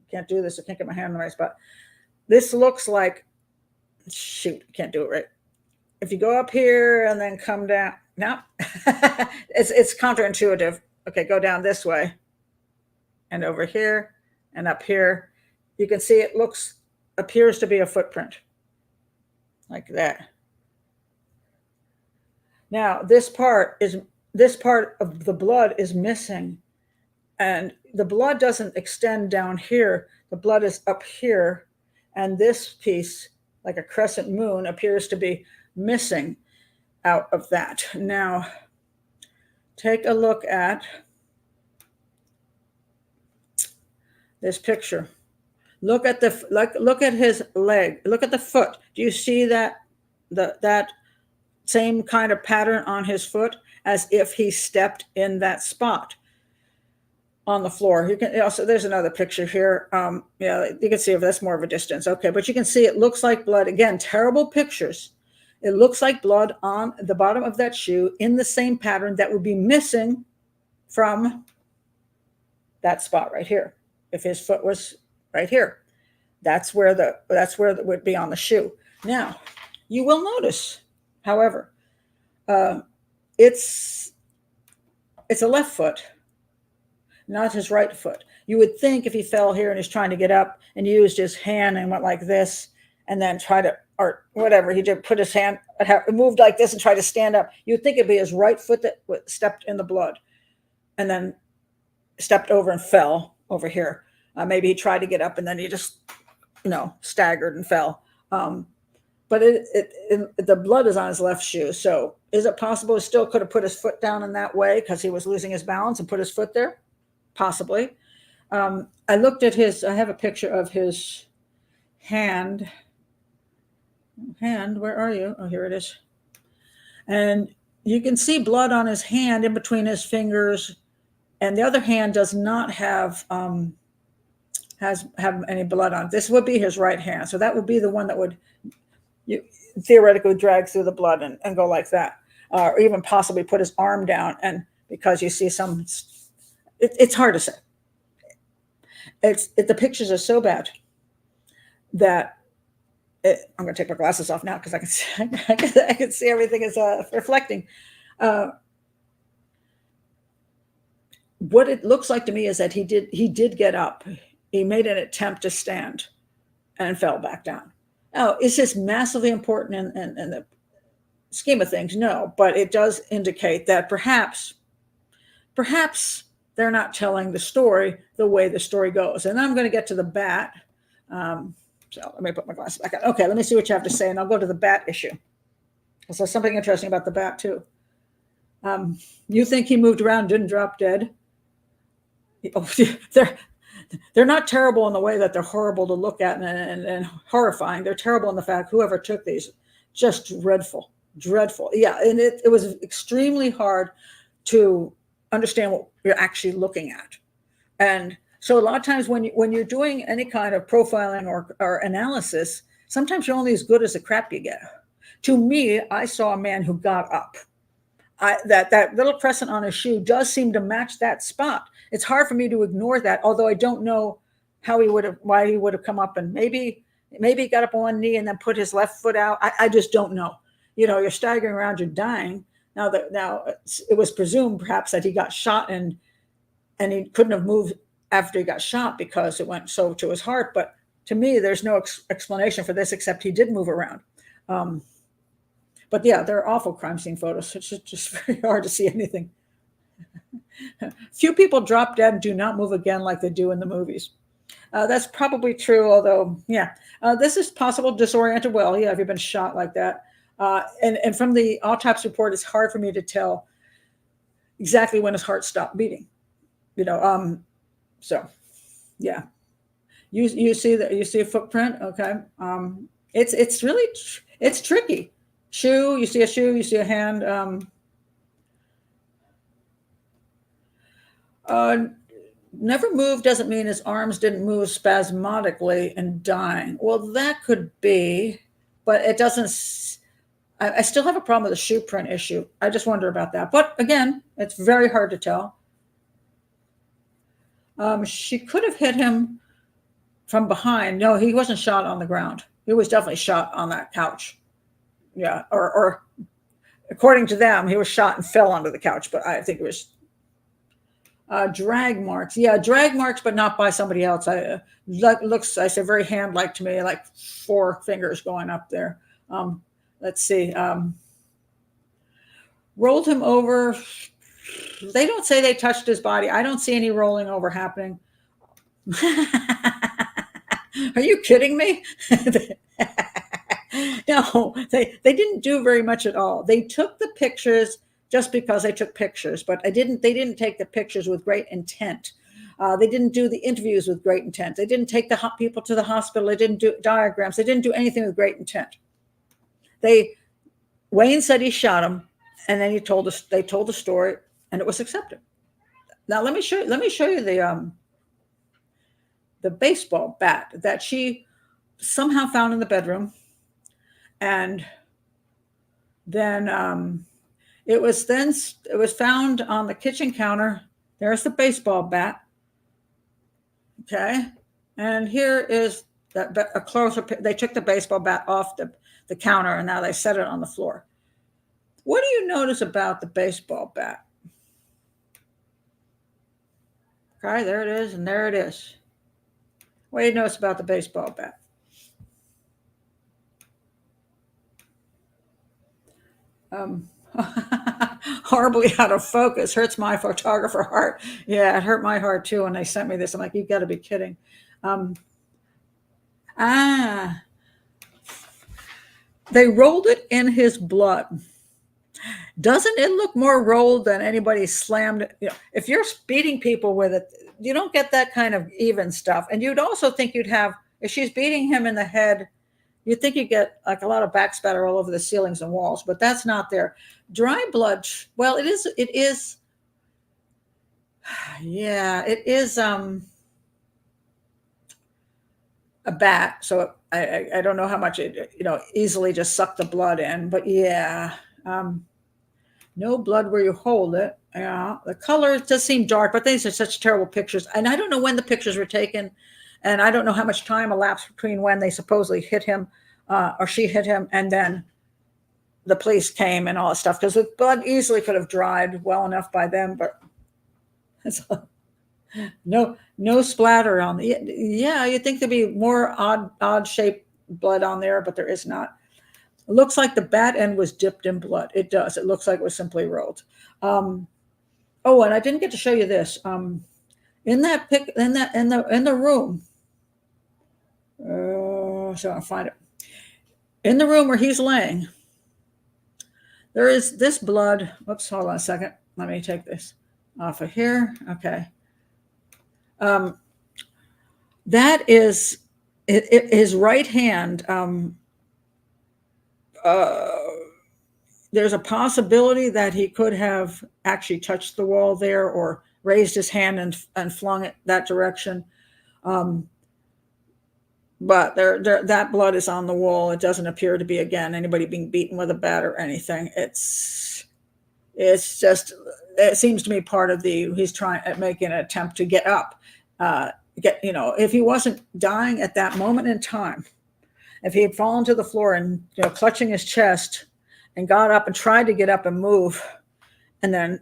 can't do this, I can't get my hand in the right spot. This looks like, shoot, I can't do it right. If you go up here and then come down, no, it's counterintuitive. Okay, go down this way and over here and up here. You can see it appears to be a footprint like that. Now, this part of the blood is missing, and the blood doesn't extend down here. The blood is up here, and this piece, like a crescent moon, appears to be missing out of that. Now, take a look at this picture. Look at his leg. Look at the foot. Do you see that same kind of pattern on his foot as if he stepped in that spot on the floor? You can also, there's another picture here. Yeah, you can see if that's more of a distance. Okay, but you can see it looks like blood. Again, terrible pictures. It looks like blood on the bottom of that shoe in the same pattern that would be missing from that spot right here. If his foot was right here, that's where it would be on the shoe. Now, you will notice, however, it's a left foot. not his right foot. You would think if he fell here and he's trying to get up and used his hand and went like this and then try to, or whatever, he did put his hand, moved like this and tried to stand up. You'd think it'd be his right foot that stepped in the blood and then stepped over and fell over here. Maybe he tried to get up and then he just, staggered and fell. But the blood is on his left shoe. So is it possible he still could have put his foot down in that way because he was losing his balance and put his foot there? Possibly. I looked at I have a picture of his hand. Where are you? Oh, here it is. And you can see blood on his hand in between his fingers. And the other hand does not have any blood on it. This would be his right hand. So that would be the one that would theoretically drag through the blood and go like that. Or even possibly put his arm down. And because you see it's hard to say. The pictures are so bad that I'm going to take my glasses off now because I can see everything is reflecting. What it looks like to me is that he did get up. He made an attempt to stand and fell back down. Oh, is this massively important in the scheme of things? No, but it does indicate that perhaps they're not telling the story the way the story goes. And I'm going to get to the bat. So let me put my glasses back on. Okay, let me see what you have to say, and I'll go to the bat issue. So there's something interesting about the bat, too. You think he moved around, didn't drop dead? Oh, they're not terrible in the way that they're horrible to look at and horrifying. They're terrible in the fact whoever took these, just dreadful. Yeah, and it was extremely hard to understand what you're actually looking at. And so a lot of times when you're doing any kind of profiling or analysis, sometimes you're only as good as the crap you get. To me, I saw a man who got up. That little crescent on his shoe does seem to match that spot. It's hard for me to ignore that, although I don't know why he would have come up, and maybe he got up on one knee and then put his left foot out. I just don't know. You're staggering around, you're dying. Now it was presumed perhaps that he got shot and he couldn't have moved after he got shot because it went so to his heart. But to me, there's no explanation for this except he did move around. But yeah, they're awful crime scene photos. It's just very hard to see anything. Few people drop dead and do not move again like they do in the movies. That's probably true, although, yeah. This is possible, disoriented. Well, yeah, if you've been shot like that. And from the autopsy report, it's hard for me to tell exactly when his heart stopped beating. So, yeah. You see a footprint, okay? It's really it's tricky. Shoe, you see a shoe, you see a hand. Never moved doesn't mean his arms didn't move spasmodically and dying. Well, that could be, but it doesn't. I still have a problem with the shoe print issue. I just wonder about that. But again, it's very hard to tell. She could have hit him from behind. No, he wasn't shot on the ground. He was definitely shot on that couch. Yeah, or according to them, he was shot and fell onto the couch. But I think it was drag marks. Yeah, drag marks, but not by somebody else. Looks, I say, very hand-like to me, like 4 fingers going up there. Let's see. Rolled him over. They don't say they touched his body. I don't see any rolling over happening. Are you kidding me? No, they didn't do very much at all. They took the pictures just because they took pictures, but they didn't take the pictures with great intent. They didn't do the interviews with great intent. They didn't take the people to the hospital. They didn't do diagrams. They didn't do anything with great intent. Wayne said he shot him, and then they told the story, and it was accepted. Now let me show you the baseball bat that she somehow found in the bedroom, and then it was found on the kitchen counter. There's the baseball bat. Okay, and here is a closer. They took the baseball bat off the counter, and now they set it on the floor. What do you notice about the baseball bat? Okay, there it is, and there it is. What do you notice about the baseball bat? Horribly out of focus. Hurts my photographer heart. Yeah, it hurt my heart too when they sent me this. I'm like, you've got to be kidding. Um, ah, they rolled it in his blood. Doesn't it look more rolled than anybody slammed? You know, if you're beating people with it, you don't get that kind of even stuff. And you'd also think you'd have, if she's beating him in the head, you'd think you get like a lot of back spatter all over the ceilings and walls, but that's not there. Dry blood, well, it is, yeah, it is a bat. So I don't know how much it, easily just sucked the blood in, but yeah, no blood where you hold it. Yeah, the color does seem dark, but these are such terrible pictures. And I don't know when the pictures were taken, and I don't know how much time elapsed between when they supposedly hit him or she hit him, and then the police came and all that stuff. Because the blood easily could have dried well enough by then, but no splatter on the. Yeah, you'd think there'd be more odd shaped blood on there, but there is not. It looks like the bat end was dipped in blood. It does. It looks like it was simply rolled. Oh, and I didn't get to show you this. In that pic, in the room. So I'll find it. In the room where he's laying, there is this blood. Whoops, hold on a second. Let me take this off of here. Okay. That is his right hand. There's a possibility that he could have actually touched the wall there or raised his hand and flung it that direction. But that blood is on the wall. It doesn't appear to be, again, anybody being beaten with a bat or anything. It's just, it seems to me part of he's trying to make an attempt to get up. If he wasn't dying at that moment in time, if he had fallen to the floor and, clutching his chest and got up and tried to get up and move and then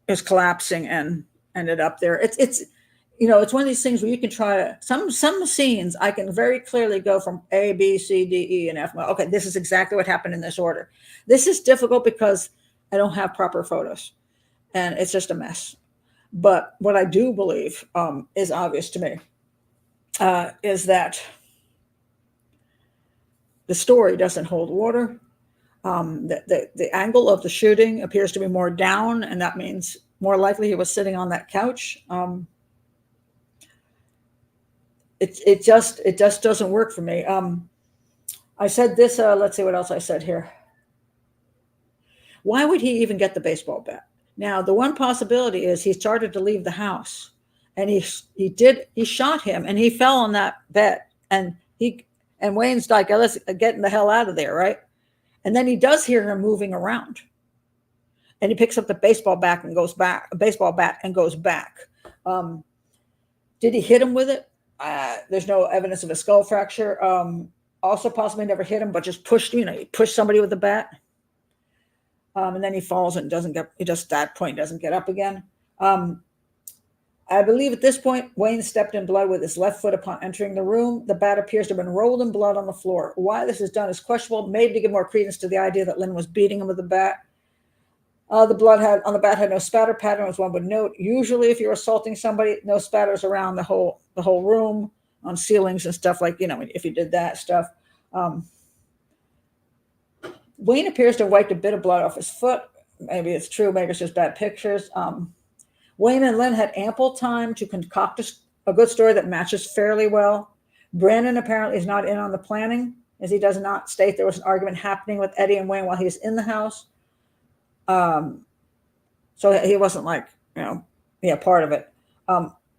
is collapsing and ended up there. It's one of these things where you can try to, some scenes I can very clearly go from A, B, C, D, E, and F. Well, okay, this is exactly what happened in this order. This is difficult because I don't have proper photos and it's just a mess. But what I do believe is obvious to me is that the story doesn't hold water. The angle of the shooting appears to be more down, and that means more likely he was sitting on that couch. It just doesn't work for me. I said this. Let's see what else I said here. Why would he even get the baseball bat? Now, the one possibility is he started to leave the house, and he shot him, and he fell on that bed, and Wayne's like, let's getting the hell out of there, right? And then he does hear him moving around, and he picks up the baseball bat and goes back. Did he hit him with it? There's no evidence of a skull fracture. Also, possibly never hit him, but just pushed. He pushed somebody with the bat, and then he falls and doesn't get up again. I believe at this point, Wayne stepped in blood with his left foot upon entering the room. The bat appears to have been rolled in blood on the floor. Why this is done is questionable, maybe to give more credence to the idea that Lynn was beating him with the bat. The blood on the bat had no spatter pattern, as one would note. Usually, if you're assaulting somebody, no spatters around the whole room, on ceilings and stuff, like, if you did that stuff. Wayne appears to have wiped a bit of blood off his foot. Maybe it's true, maybe it's just bad pictures. Wayne and Lynn had ample time to concoct a good story that matches fairly well. Brandon apparently is not in on the planning, as he does not state there was an argument happening with Eddie and Wayne while he was in the house. So he wasn't part of it.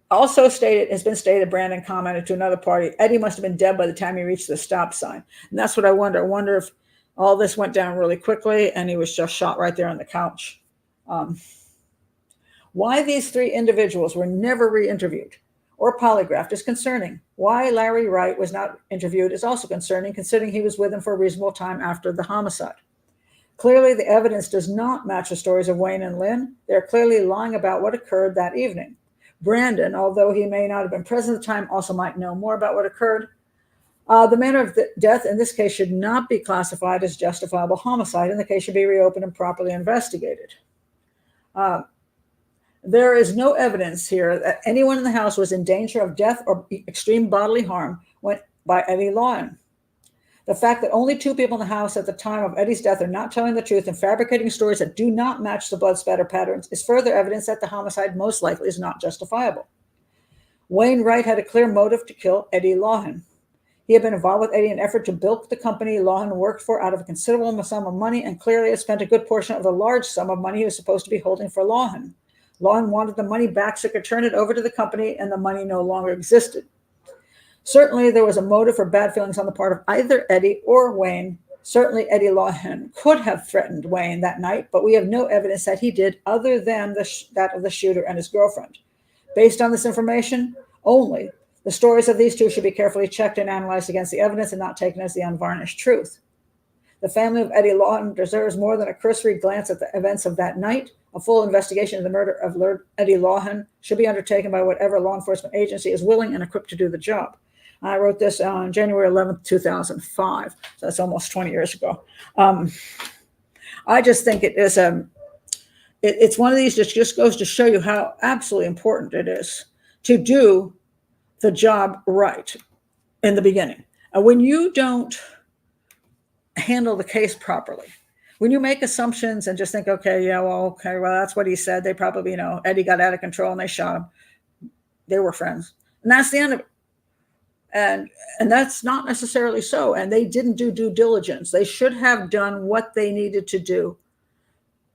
Also has been stated, Brandon commented to another party, Eddie must have been dead by the time he reached the stop sign. And that's what I wonder. I wonder if all this went down really quickly and he was just shot right there on the couch. Why these three individuals were never re-interviewed or polygraphed is concerning. Why Larry Wright was not interviewed is also concerning, considering he was with him for a reasonable time after the homicide. Clearly, the evidence does not match the stories of Wayne and Lynn. They're clearly lying about what occurred that evening. Brandon, although he may not have been present at the time, also might know more about what occurred. The manner of the death in this case should not be classified as justifiable homicide, and the case should be reopened and properly investigated. There is no evidence here that anyone in the house was in danger of death or extreme bodily harm by Eddie Lawhon. The fact that only 2 people in the house at the time of Eddie's death are not telling the truth and fabricating stories that do not match the blood spatter patterns is further evidence that the homicide most likely is not justifiable. Wayne Wright had a clear motive to kill Eddie Lawhon. He had been involved with Eddie in an effort to bilk the company Lawhon worked for out of a considerable sum of money, and clearly had spent a good portion of the large sum of money he was supposed to be holding for Lawhon. Lawhon wanted the money back so he could turn it over to the company, and the money no longer existed. Certainly, there was a motive for bad feelings on the part of either Eddie or Wayne. Certainly, Eddie Lawhon could have threatened Wayne that night, but we have no evidence that he did other than that of the shooter and his girlfriend. Based on this information only, the stories of these two should be carefully checked and analyzed against the evidence and not taken as the unvarnished truth. The family of Eddie Lawhon deserves more than a cursory glance at the events of that night. A full investigation of the murder of Lord Eddie Lawhon should be undertaken by whatever law enforcement agency is willing and equipped to do the job. I wrote this on January 11th, 2005. So that's almost 20 years ago. I just think it is it's one of these that just goes to show you how absolutely important it is to do the job right in the beginning. When you don't handle the case properly, when you make assumptions and just think, okay, that's what he said. They probably, Eddie got out of control and they shot him. They were friends. And that's the end of it. And that's not necessarily so. And they didn't do due diligence. They should have done what they needed to do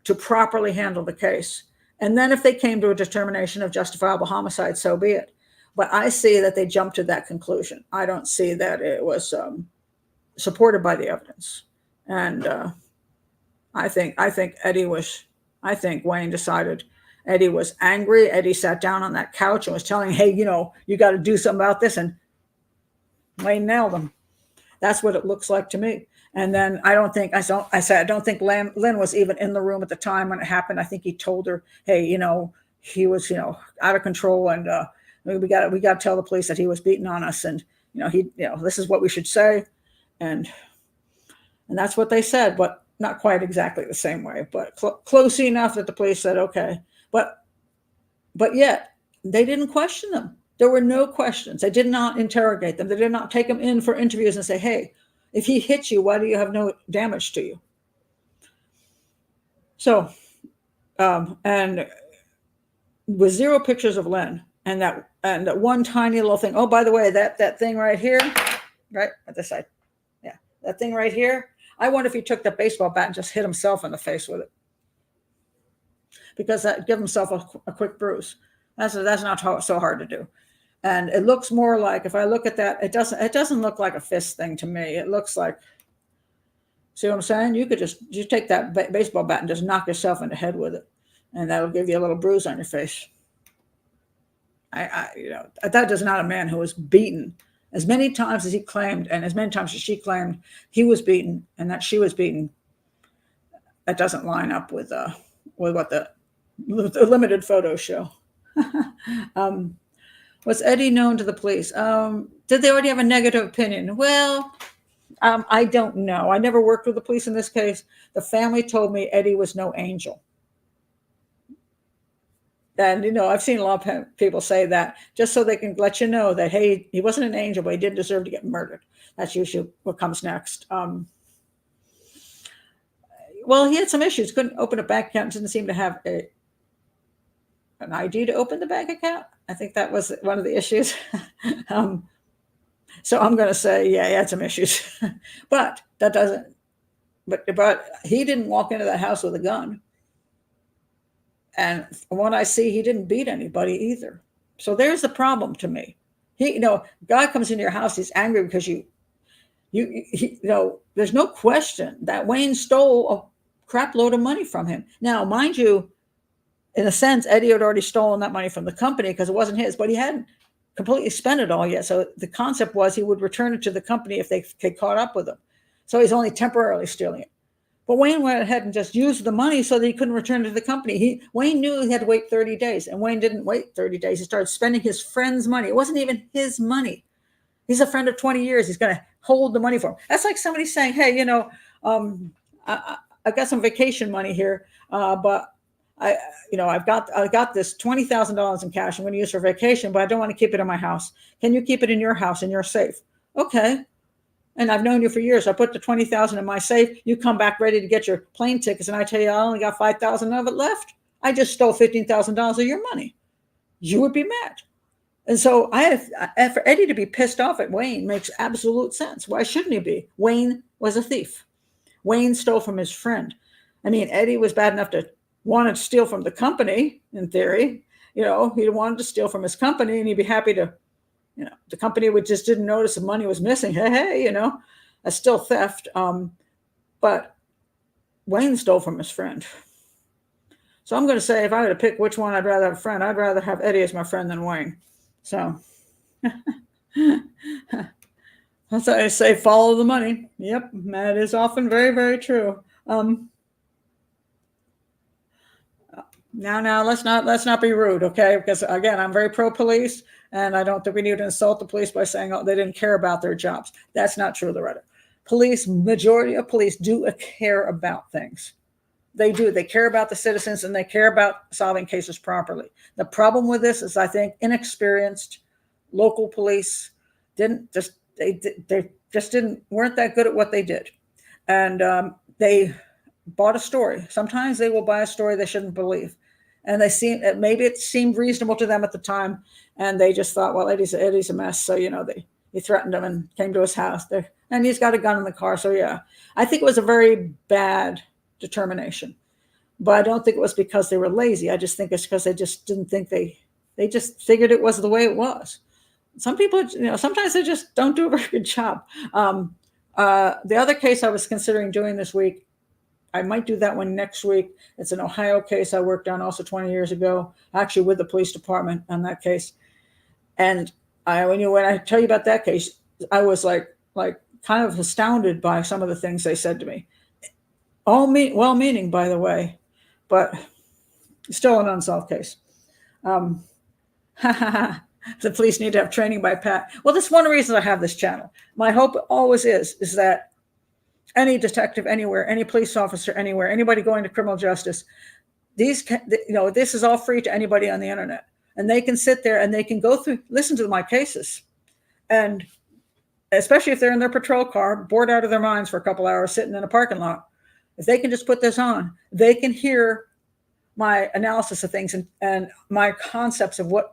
to properly handle the case. And then if they came to a determination of justifiable homicide, so be it. But I see that they jumped to that conclusion. I don't see that it was supported by the evidence. And I think Wayne decided Eddie was angry. Eddie sat down on that couch and was telling, hey, you got to do something about this. And Wayne nailed him. That's what it looks like to me. And then I don't think Lynn was even in the room at the time when it happened. I think he told her, hey, he was, out of control, and we got to tell the police that he was beating on us, and this is what we should say, and that's what they said, but not quite exactly the same way, but close enough that the police said okay, but yet they didn't question them. There were no questions. They did not interrogate them. They did not take them in for interviews and say, hey, if he hits you, why do you have no damage to you? So, and with 0 pictures of Len, and that one tiny little thing. Oh, by the way, that thing right here, right at this side, yeah, that thing right here. I wonder if he took the baseball bat and just hit himself in the face with it, because that give himself a quick bruise. That's not so hard to do. And it looks more like, if I look at that, it doesn't look like a fist thing to me. It looks like, see what I'm saying? You could just take that baseball bat and just knock yourself in the head with it, and that'll give you a little bruise on your face. That is not a man who was beaten as many times as he claimed, and as many times as she claimed he was beaten and that she was beaten. That doesn't line up with what the limited photos show. Was Eddie known to the police? Did they already have a negative opinion? Well, I don't know. I never worked with the police in this case. The family told me Eddie was no angel. And, I've seen a lot of people say that just so they can let you know that, hey, he wasn't an angel, but he didn't deserve to get murdered. That's usually what comes next. Well, he had some issues. Couldn't open a bank account. Didn't seem to have an ID to open the bank account. I think that was one of the issues. So I'm going to say, yeah, he had some issues. But that doesn't, but he didn't walk into that house with a gun. And from what I see, he didn't beat anybody either. So there's the problem to me. Guy comes into your house, he's angry because there's no question that Wayne stole a crap load of money from him. Now, mind you, in a sense, Eddie had already stolen that money from the company because it wasn't his, but he hadn't completely spent it all yet. So the concept was he would return it to the company if they caught up with him. So he's only temporarily stealing it. But Wayne went ahead and just used the money so that he couldn't return to the company. Wayne knew he had to wait 30 days, and Wayne didn't wait 30 days. He started spending his friend's money. It wasn't even his money. He's a friend of 20 years. He's going to hold the money for him. That's like somebody saying, hey, I've got some vacation money here, but I've got this $20,000 in cash I'm going to use for vacation, but I don't want to keep it in my house. Can you keep it in your house in your safe? Okay. And I've known you for years. I put the 20,000 in my safe. You come back ready to get your plane tickets, and I tell you I only got 5,000 of it left. I just stole $15,000 of your money. You would be mad. And so for Eddie to be pissed off at Wayne makes absolute sense. Why shouldn't he be? Wayne was a thief. Wayne stole from his friend. I mean, Eddie was bad enough to want to steal from the company, in theory. He wanted to steal from his company, and he'd be happy to, the company would just didn't notice the money was missing. Hey, that's still theft. But Wayne stole from his friend. So I'm going to say, if I had to pick which one I'd rather have a friend, I'd rather have Eddie as my friend than Wayne. So that's why I say follow the money. Yep, that is often very, very true. Now let's not be rude, okay? Because again, I'm very pro-police, and I don't think we need to insult the police by saying, oh, they didn't care about their jobs. That's not true, Loretta. Majority of police do care about things. They do. They care about the citizens, and they care about solving cases properly. The problem with this is, I think, inexperienced local police weren't that good at what they did, and they bought a story. Sometimes they will buy a story they shouldn't believe, and maybe it seemed reasonable to them at the time, and they just thought, well, Eddie's a mess, so he threatened him and came to his house there, and he's got a gun in the car. So yeah, I think it was a very bad determination, but I don't think it was because they were lazy. I just think it's because they just didn't think they just figured it was the way it was. Some people, sometimes they just don't do a very good job. The other case I was considering doing this week, I might do that one next week. It's an Ohio case I worked on also 20 years ago, actually with the police department on that case. And when I tell you about that case, I was like kind of astounded by some of the things they said to me. All well-meaning, by the way, but still an unsolved case. The police need to have training by Pat. Well, that's one reason I have this channel. My hope always is that any detective anywhere, any police officer anywhere, anybody going to criminal justice, this is all free to anybody on the internet, and they can sit there and they can go through, listen to my cases, and especially if they're in their patrol car, bored out of their minds for a couple hours sitting in a parking lot. If they can just put this on, they can hear my analysis of things and my concepts of what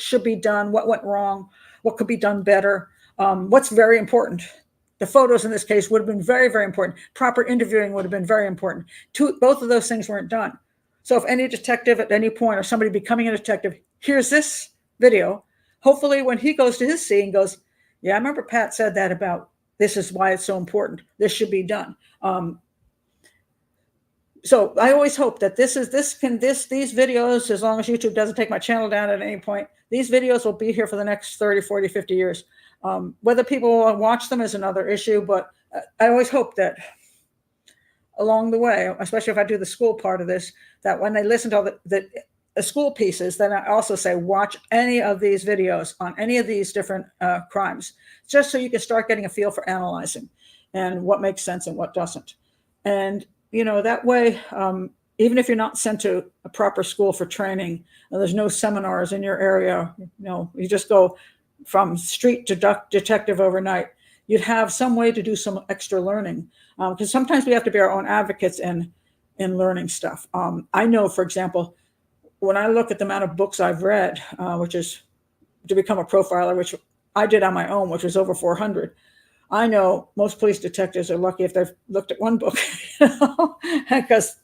should be done, what went wrong, what could be done better, what's very important. The photos in this case would have been very, very important. Proper interviewing would have been very important. Both of those things weren't done. So if any detective at any point or somebody becoming a detective hears this video, hopefully when he goes to his scene goes, yeah, I remember Pat said that about this is why it's so important. This should be done. So I always hope that these videos, as long as YouTube doesn't take my channel down at any point, these videos will be here for the next 30, 40, 50 years. Whether people will watch them is another issue, but I always hope that along the way, especially if I do the school part of this, that when they listen to all the school pieces, then I also say, watch any of these videos on any of these different crimes, just so you can start getting a feel for analyzing and what makes sense and what doesn't. And that way, even if you're not sent to a proper school for training, there's no seminars in your area, you just go from street to detective overnight, you'd have some way to do some extra learning. Because sometimes we have to be our own advocates in learning stuff. I know, for example, when I look at the amount of books I've read, which is to become a profiler, which I did on my own, which was over 400, I know most police detectives are lucky if they've looked at one book, because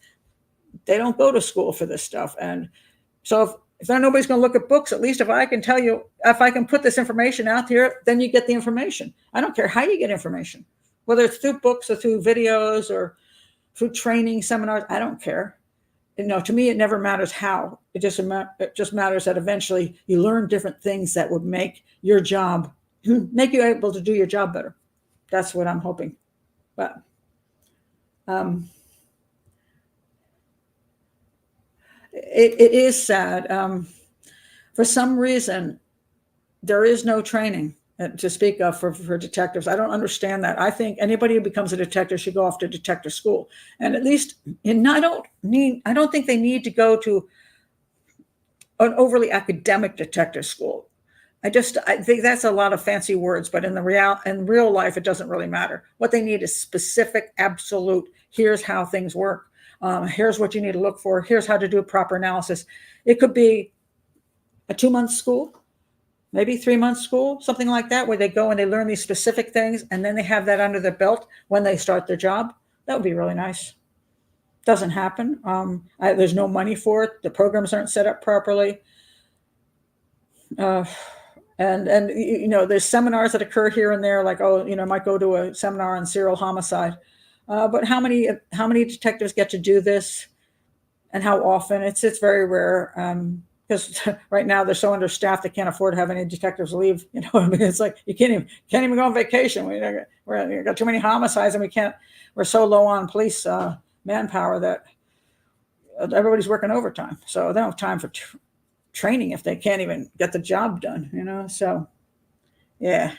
they don't go to school for this stuff. And so if nobody's going to look at books, at least if I can tell you, if I can put this information out here, then you get the information. I don't care how you get information, whether it's through books or through videos or through training seminars. I don't care. To me, it never matters how. It just matters that eventually you learn different things that would make your job, make you able to do your job better. That's what I'm hoping. But it is sad. For some reason, there is no training to speak of for detectives. I don't understand that. I think anybody who becomes a detective should go off to detective school, and at least, and I don't think they need to go to an overly academic detective school. I think that's a lot of fancy words, but in real life, it doesn't really matter. What they need is specific, absolute. Here's how things work. Here's what you need to look for. Here's how to do a proper analysis. It could be a 2-month school, maybe 3-month school, something like that, where they go and they learn these specific things, and then they have that under their belt when they start their job. That would be really nice. Doesn't happen. There's no money for it. The programs aren't set up properly. And there's seminars that occur here and there, like, might go to a seminar on serial homicide. But how many detectives get to do this, and how often? It's very rare. Because right now they're so understaffed, they can't afford to have any detectives leave. I mean, it's like you can't even go on vacation. We've got too many homicides, and we're so low on police manpower that everybody's working overtime. So they don't have time for training if they can't even get the job done. So yeah,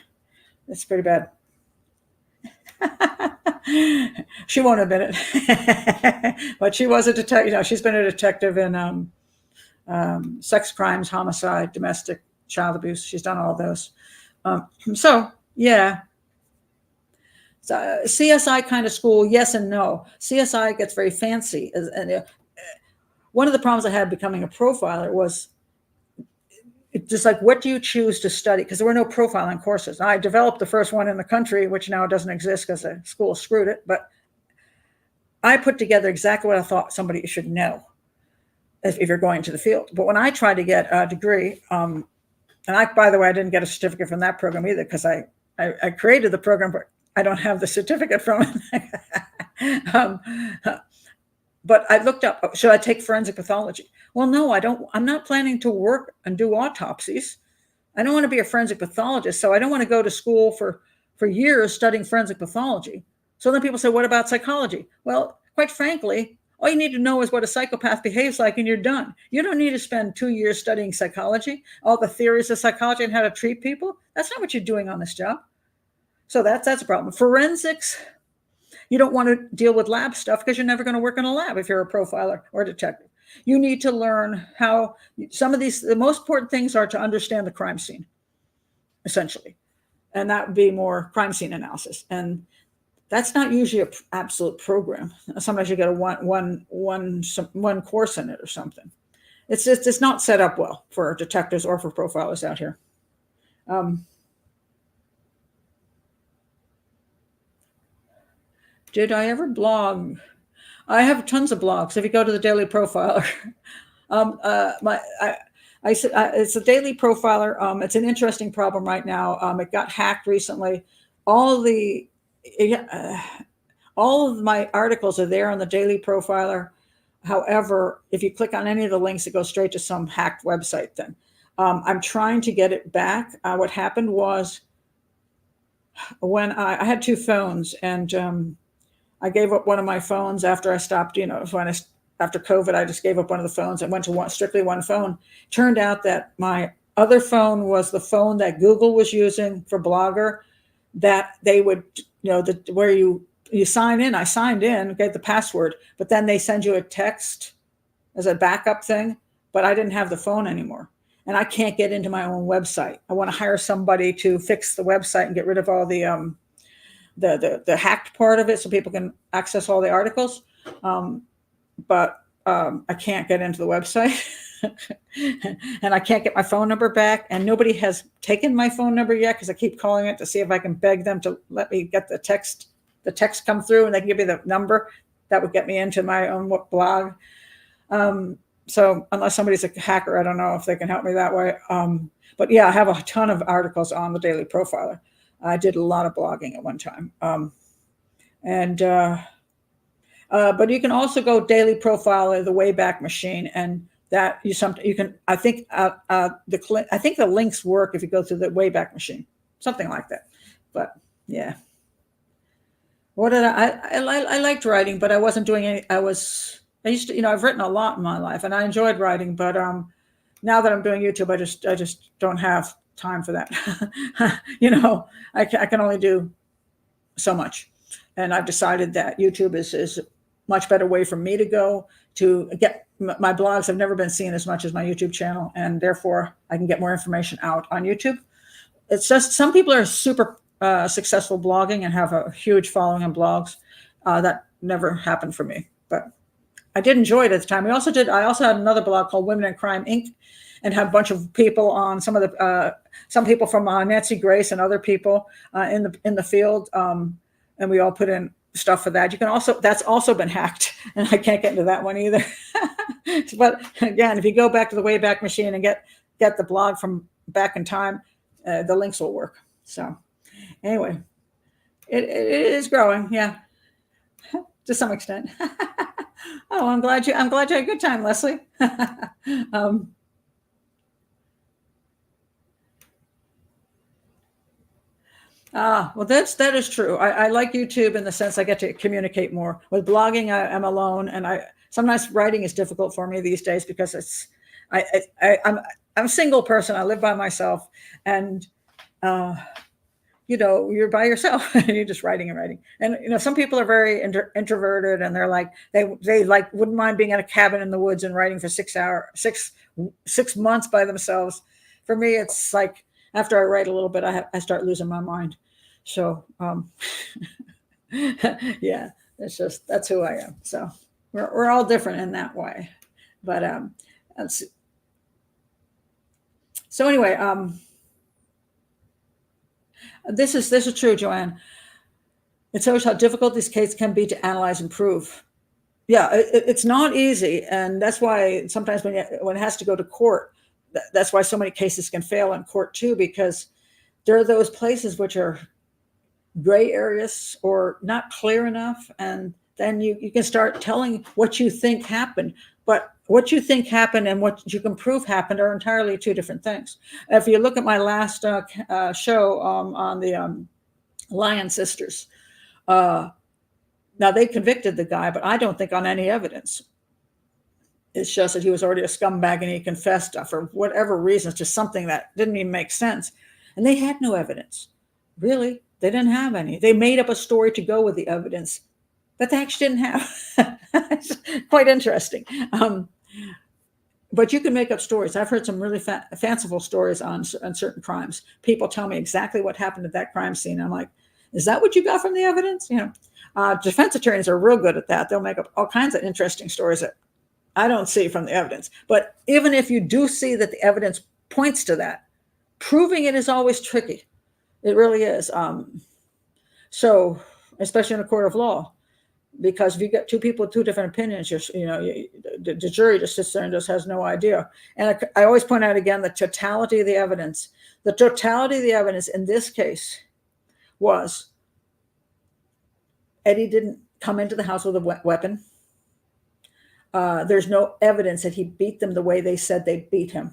it's pretty bad. She won't admit it, but she was a detective. She's been a detective in sex crimes, homicide, domestic, child abuse. She's done all those. So yeah, so CSI kind of school, yes and no. CSI gets very fancy, and one of the problems I had becoming a profiler was just like, what do you choose to study? Because there were no profiling courses. I developed the first one in the country, which now doesn't exist because the school screwed it. But I put together exactly what I thought somebody should know if you're going to the field. But when I tried to get a degree, and by the way, I didn't get a certificate from that program either, because I created the program, but I don't have the certificate from it. But I looked up, should I take forensic pathology? Well, no, I don't. I'm not planning to work and do autopsies. I don't want to be a forensic pathologist, so I don't want to go to school for years studying forensic pathology. So then people say, what about psychology? Well, quite frankly, all you need to know is what a psychopath behaves like, and you're done. You don't need to spend 2 years studying psychology, all the theories of psychology and how to treat people. That's not what you're doing on this job. So that's a problem. Forensics, you don't want to deal with lab stuff because you're never going to work in a lab if you're a profiler or a detective. You need to learn how the most important things are to understand the crime scene, essentially. And that would be more crime scene analysis. And that's not usually an absolute program. Sometimes you get a one course in it or something. It's not set up well for detectives or for profilers out here. Did I ever blog? I have tons of blogs. If you go to the Daily Profiler, it's a Daily Profiler. It's an interesting problem right now. It got hacked recently. All of my articles are there on the Daily Profiler. However, if you click on any of the links, it goes straight to some hacked website thing. I'm trying to get it back. What happened was, when I had 2 phones, and I gave up one of my phones after I stopped, after COVID, I just gave up one of the phones and went to strictly one phone. Turned out that my other phone was the phone that Google was using for Blogger, that they would, where you sign in. I signed in, get the password, but then they send you a text as a backup thing, but I didn't have the phone anymore. And I can't get into my own website. I want to hire somebody to fix the website and get rid of all the hacked part of it so people can access all the articles. But I can't get into the website and I can't get my phone number back, and nobody has taken my phone number yet, because I keep calling it to see if I can beg them to let me get the text come through, and they can give me the number that would get me into my own blog. So unless somebody's a hacker, I don't know if they can help me that way. But yeah, I have a ton of articles on the Daily Profiler. I did a lot of blogging at one time. But you can also go Daily Profiler, the Wayback Machine, and that you can. I think the links work if you go through the Wayback Machine, something like that. But yeah, what did I liked writing, but I wasn't doing any. I was I used to, I've written a lot in my life, and I enjoyed writing, but now that I'm doing YouTube, I just don't have time for that. I can only do so much, and I've decided that YouTube is a much better way for me to go to get my blogs have never been seen as much as my YouTube channel, and therefore I can get more information out on YouTube. It's just some people are super successful blogging and have a huge following on blogs. That never happened for me, but I did enjoy it at the time. I also had another blog called Women in Crime Inc. and had a bunch of people on some people from Nancy Grace and other people in the field, and we all put in stuff for that. That's also been hacked, and I can't get into that one either. But again, if you go back to the Wayback Machine and get the blog from back in time, the links will work. So anyway, it is growing, yeah, to some extent. Oh, I'm glad you had a good time, Leslie. Well, that is true. I like YouTube in the sense I get to communicate more. With blogging, I'm alone, and sometimes writing is difficult for me these days because I'm a single person. I live by myself, and you're by yourself and you're just writing and writing. And some people are very introverted, and they're like they like wouldn't mind being in a cabin in the woods and writing for 6 months by themselves. For me, it's like after I write a little bit, I start losing my mind. So yeah, that's who I am. So we're all different in that way. But so anyway, this is true, Joanne. It shows how difficult these cases can be to analyze and prove. Yeah, it's not easy, and that's why sometimes when it has to go to court, that's why so many cases can fail in court too, because there are those places which are gray areas or not clear enough, and then you can start telling what you think happened, but what you think happened and what you can prove happened are entirely two different things. If you look at my last show on the Lawhon sisters, now they convicted the guy, but I don't think on any evidence. It's just that he was already a scumbag and he confessed for whatever reasons to something that didn't even make sense. And they had no evidence. Really, they didn't have any. They made up a story to go with the evidence that they actually didn't have. It's quite interesting. But you can make up stories. I've heard some really fanciful stories on certain crimes. People tell me exactly what happened at that crime scene. I'm like, is that what you got from the evidence? Defense attorneys are real good at that. They'll make up all kinds of interesting stories that I don't see from the evidence. But even if you do see that the evidence points to that, proving it is always tricky. It really is. So, especially in a court of law, because if you get two people with two different opinions, the jury just sits there and just has no idea. And I always point out again the totality of the evidence. The totality of the evidence in this case was Eddie didn't come into the house with a weapon. There's no evidence that he beat them the way they said they beat him.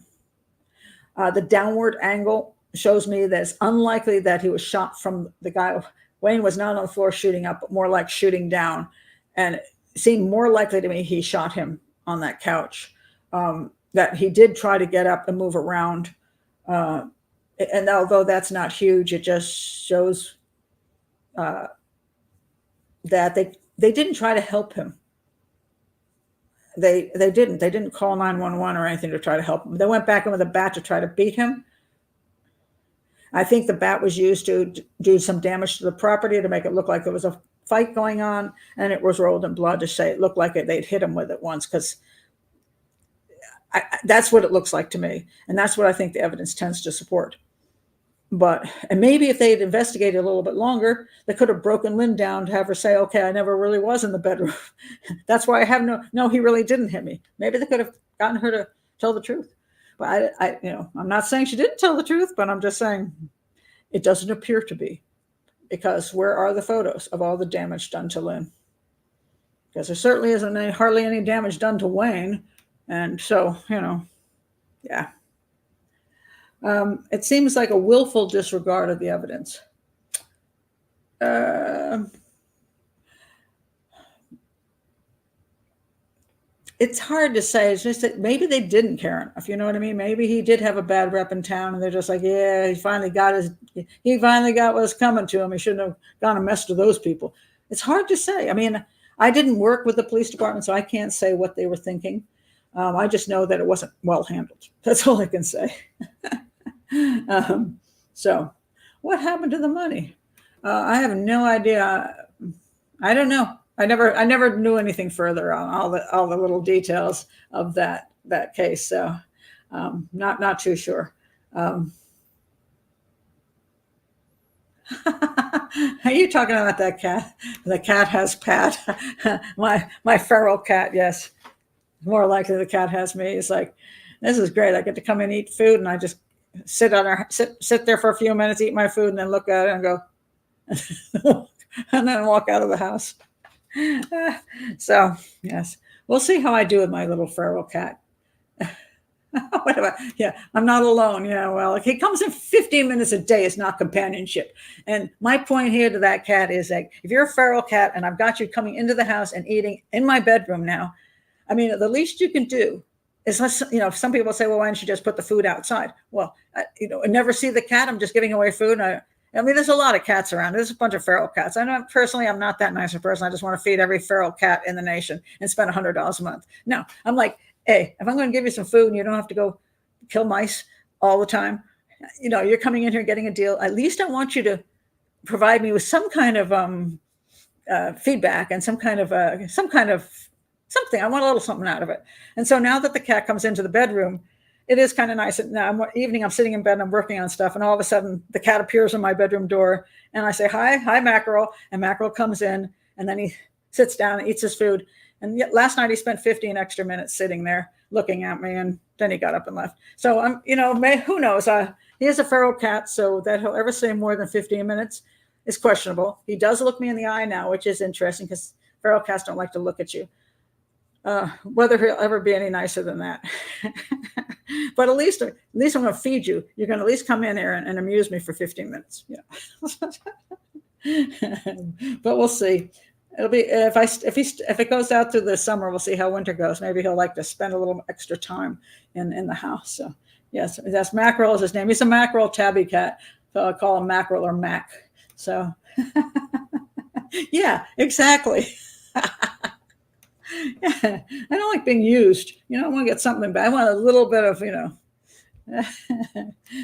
The downward angle shows me that it's unlikely that he was shot from the guy. Wayne was not on the floor shooting up, but more like shooting down. And it seemed more likely to me he shot him on that couch, that he did try to get up and move around. And although that's not huge, it just shows that they didn't try to help him. They didn't call 911 or anything to try to help him. They went back in with a bat to try to beat him. I think the bat was used to do some damage to the property to make it look like there was a fight going on, and it was rolled in blood to say it looked like they'd hit him with it once, because that's what it looks like to me, and that's what I think the evidence tends to support. And maybe if they had investigated a little bit longer, they could have broken Lynn down to have her say, okay, I never really was in the bedroom. That's why I have no, he really didn't hit me. Maybe they could have gotten her to tell the truth. But I'm not saying she didn't tell the truth, but I'm just saying it doesn't appear to be, because where are the photos of all the damage done to Lynn? Because there certainly isn't hardly any damage done to Wayne. And so, yeah. It seems like a willful disregard of the evidence. it's hard to say. It's just that maybe they didn't care enough. You know what I mean? Maybe he did have a bad rep in town, and they're just like, yeah, he finally got what was coming to him. He shouldn't have gone and messed with those people. It's hard to say. I mean, I didn't work with the police department, so I can't say what they were thinking. I just know that it wasn't well handled. That's all I can say. So, what happened to the money? I have no idea. I don't know. I never knew anything further on all the little details of that case. So, not too sure. Are you talking about that cat? The cat has Pat. my feral cat. Yes, more likely the cat has me. It's like, this is great. I get to come and eat food, and I just sit there for a few minutes, eat my food, and then look at it and go, and then walk out of the house. So yes, we'll see how I do with my little feral cat. Yeah, I'm not alone. Yeah, well, if he comes in 15 minutes a day, it's not companionship. And my point here to that cat is like, if you're a feral cat and I've got you coming into the house and eating in my bedroom now, I mean, the least you can do is, some people say, well, why don't you just put the food outside? Well, I never see the cat. I'm just giving away food. I mean, there's a lot of cats around. There's a bunch of feral cats. I know personally, I'm not that nice a person. I just want to feed every feral cat in the nation and spend $100 a month. No, I'm like, hey, if I'm going to give you some food and you don't have to go kill mice all the time, you're coming in here getting a deal. At least I want you to provide me with some kind of feedback and some kind of something. I want a little something out of it. And so now that the cat comes into the bedroom, it is kind of nice. Now, evening, I'm sitting in bed and I'm working on stuff, and all of a sudden the cat appears in my bedroom door, and I say, hi, Mackerel. And Mackerel comes in, and then he sits down and eats his food. And yet last night he spent 15 extra minutes sitting there looking at me, and then he got up and left. So I'm, who knows? He is a feral cat, so that he'll ever stay more than 15 minutes is questionable. He does look me in the eye now, which is interesting because feral cats don't like to look at you. Whether he'll ever be any nicer than that. But at least I'm going to feed you. You're going to at least come in here and amuse me for 15 minutes. Yeah. But we'll see. It'll be if it goes out through the summer, we'll see how winter goes. Maybe he'll like to spend a little extra time in the house. So yes, that's Mackerel is his name. He's a mackerel tabby cat. So I call him Mackerel or Mac. So yeah, exactly. Yeah, I don't like being used. I want to get something back. I want a little bit of,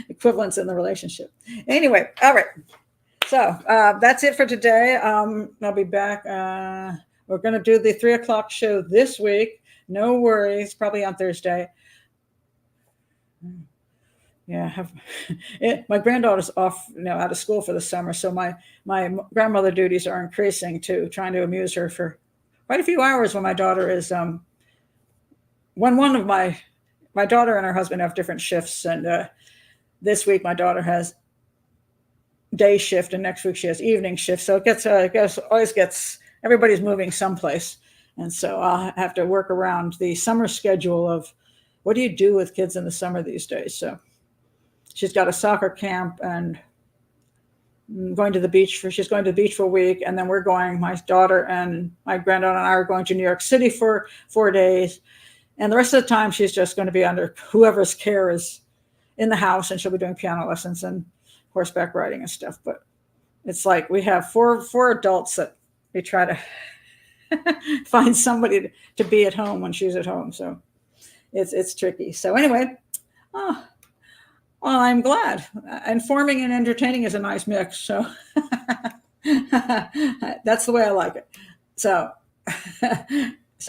equivalence in the relationship. Anyway, all right. So that's it for today. I'll be back. We're going to do the 3:00 show this week. No worries. Probably on Thursday. Yeah, my granddaughter's off, out of school for the summer. So my grandmother duties are increasing too, trying to amuse her for quite a few hours when my daughter is one of my daughter and her husband have different shifts, and this week my daughter has day shift and next week she has evening shift, so it always gets everybody's moving someplace, and so I'll have to work around the summer schedule of what do you do with kids in the summer these days. So she's got a soccer camp and she's going to the beach for a week, and then my daughter and my granddaughter and I are going to New York City for 4 days, and the rest of the time she's just going to be under whoever's care is in the house, and she'll be doing piano lessons and horseback riding and stuff. But it's like we have four adults that we try to find somebody to be at home when she's at home, so it's tricky. So anyway, well, I'm glad. Informing and entertaining is a nice mix. So that's the way I like it. So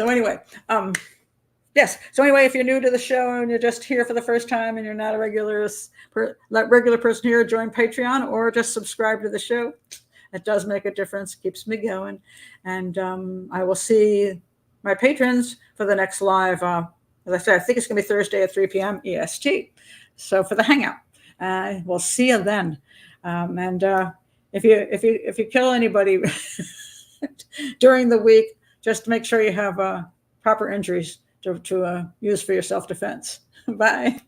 anyway, yes. So anyway, if you're new to the show and you're just here for the first time and you're not a regular person here, join Patreon or just subscribe to the show. It does make a difference, keeps me going. And I will see my patrons for the next live. As I said, I think it's going to be Thursday at 3 p.m. EST. So for the hangout, we'll see you then. And if you kill anybody during the week, just make sure you have proper injuries to use for your self-defense. Bye.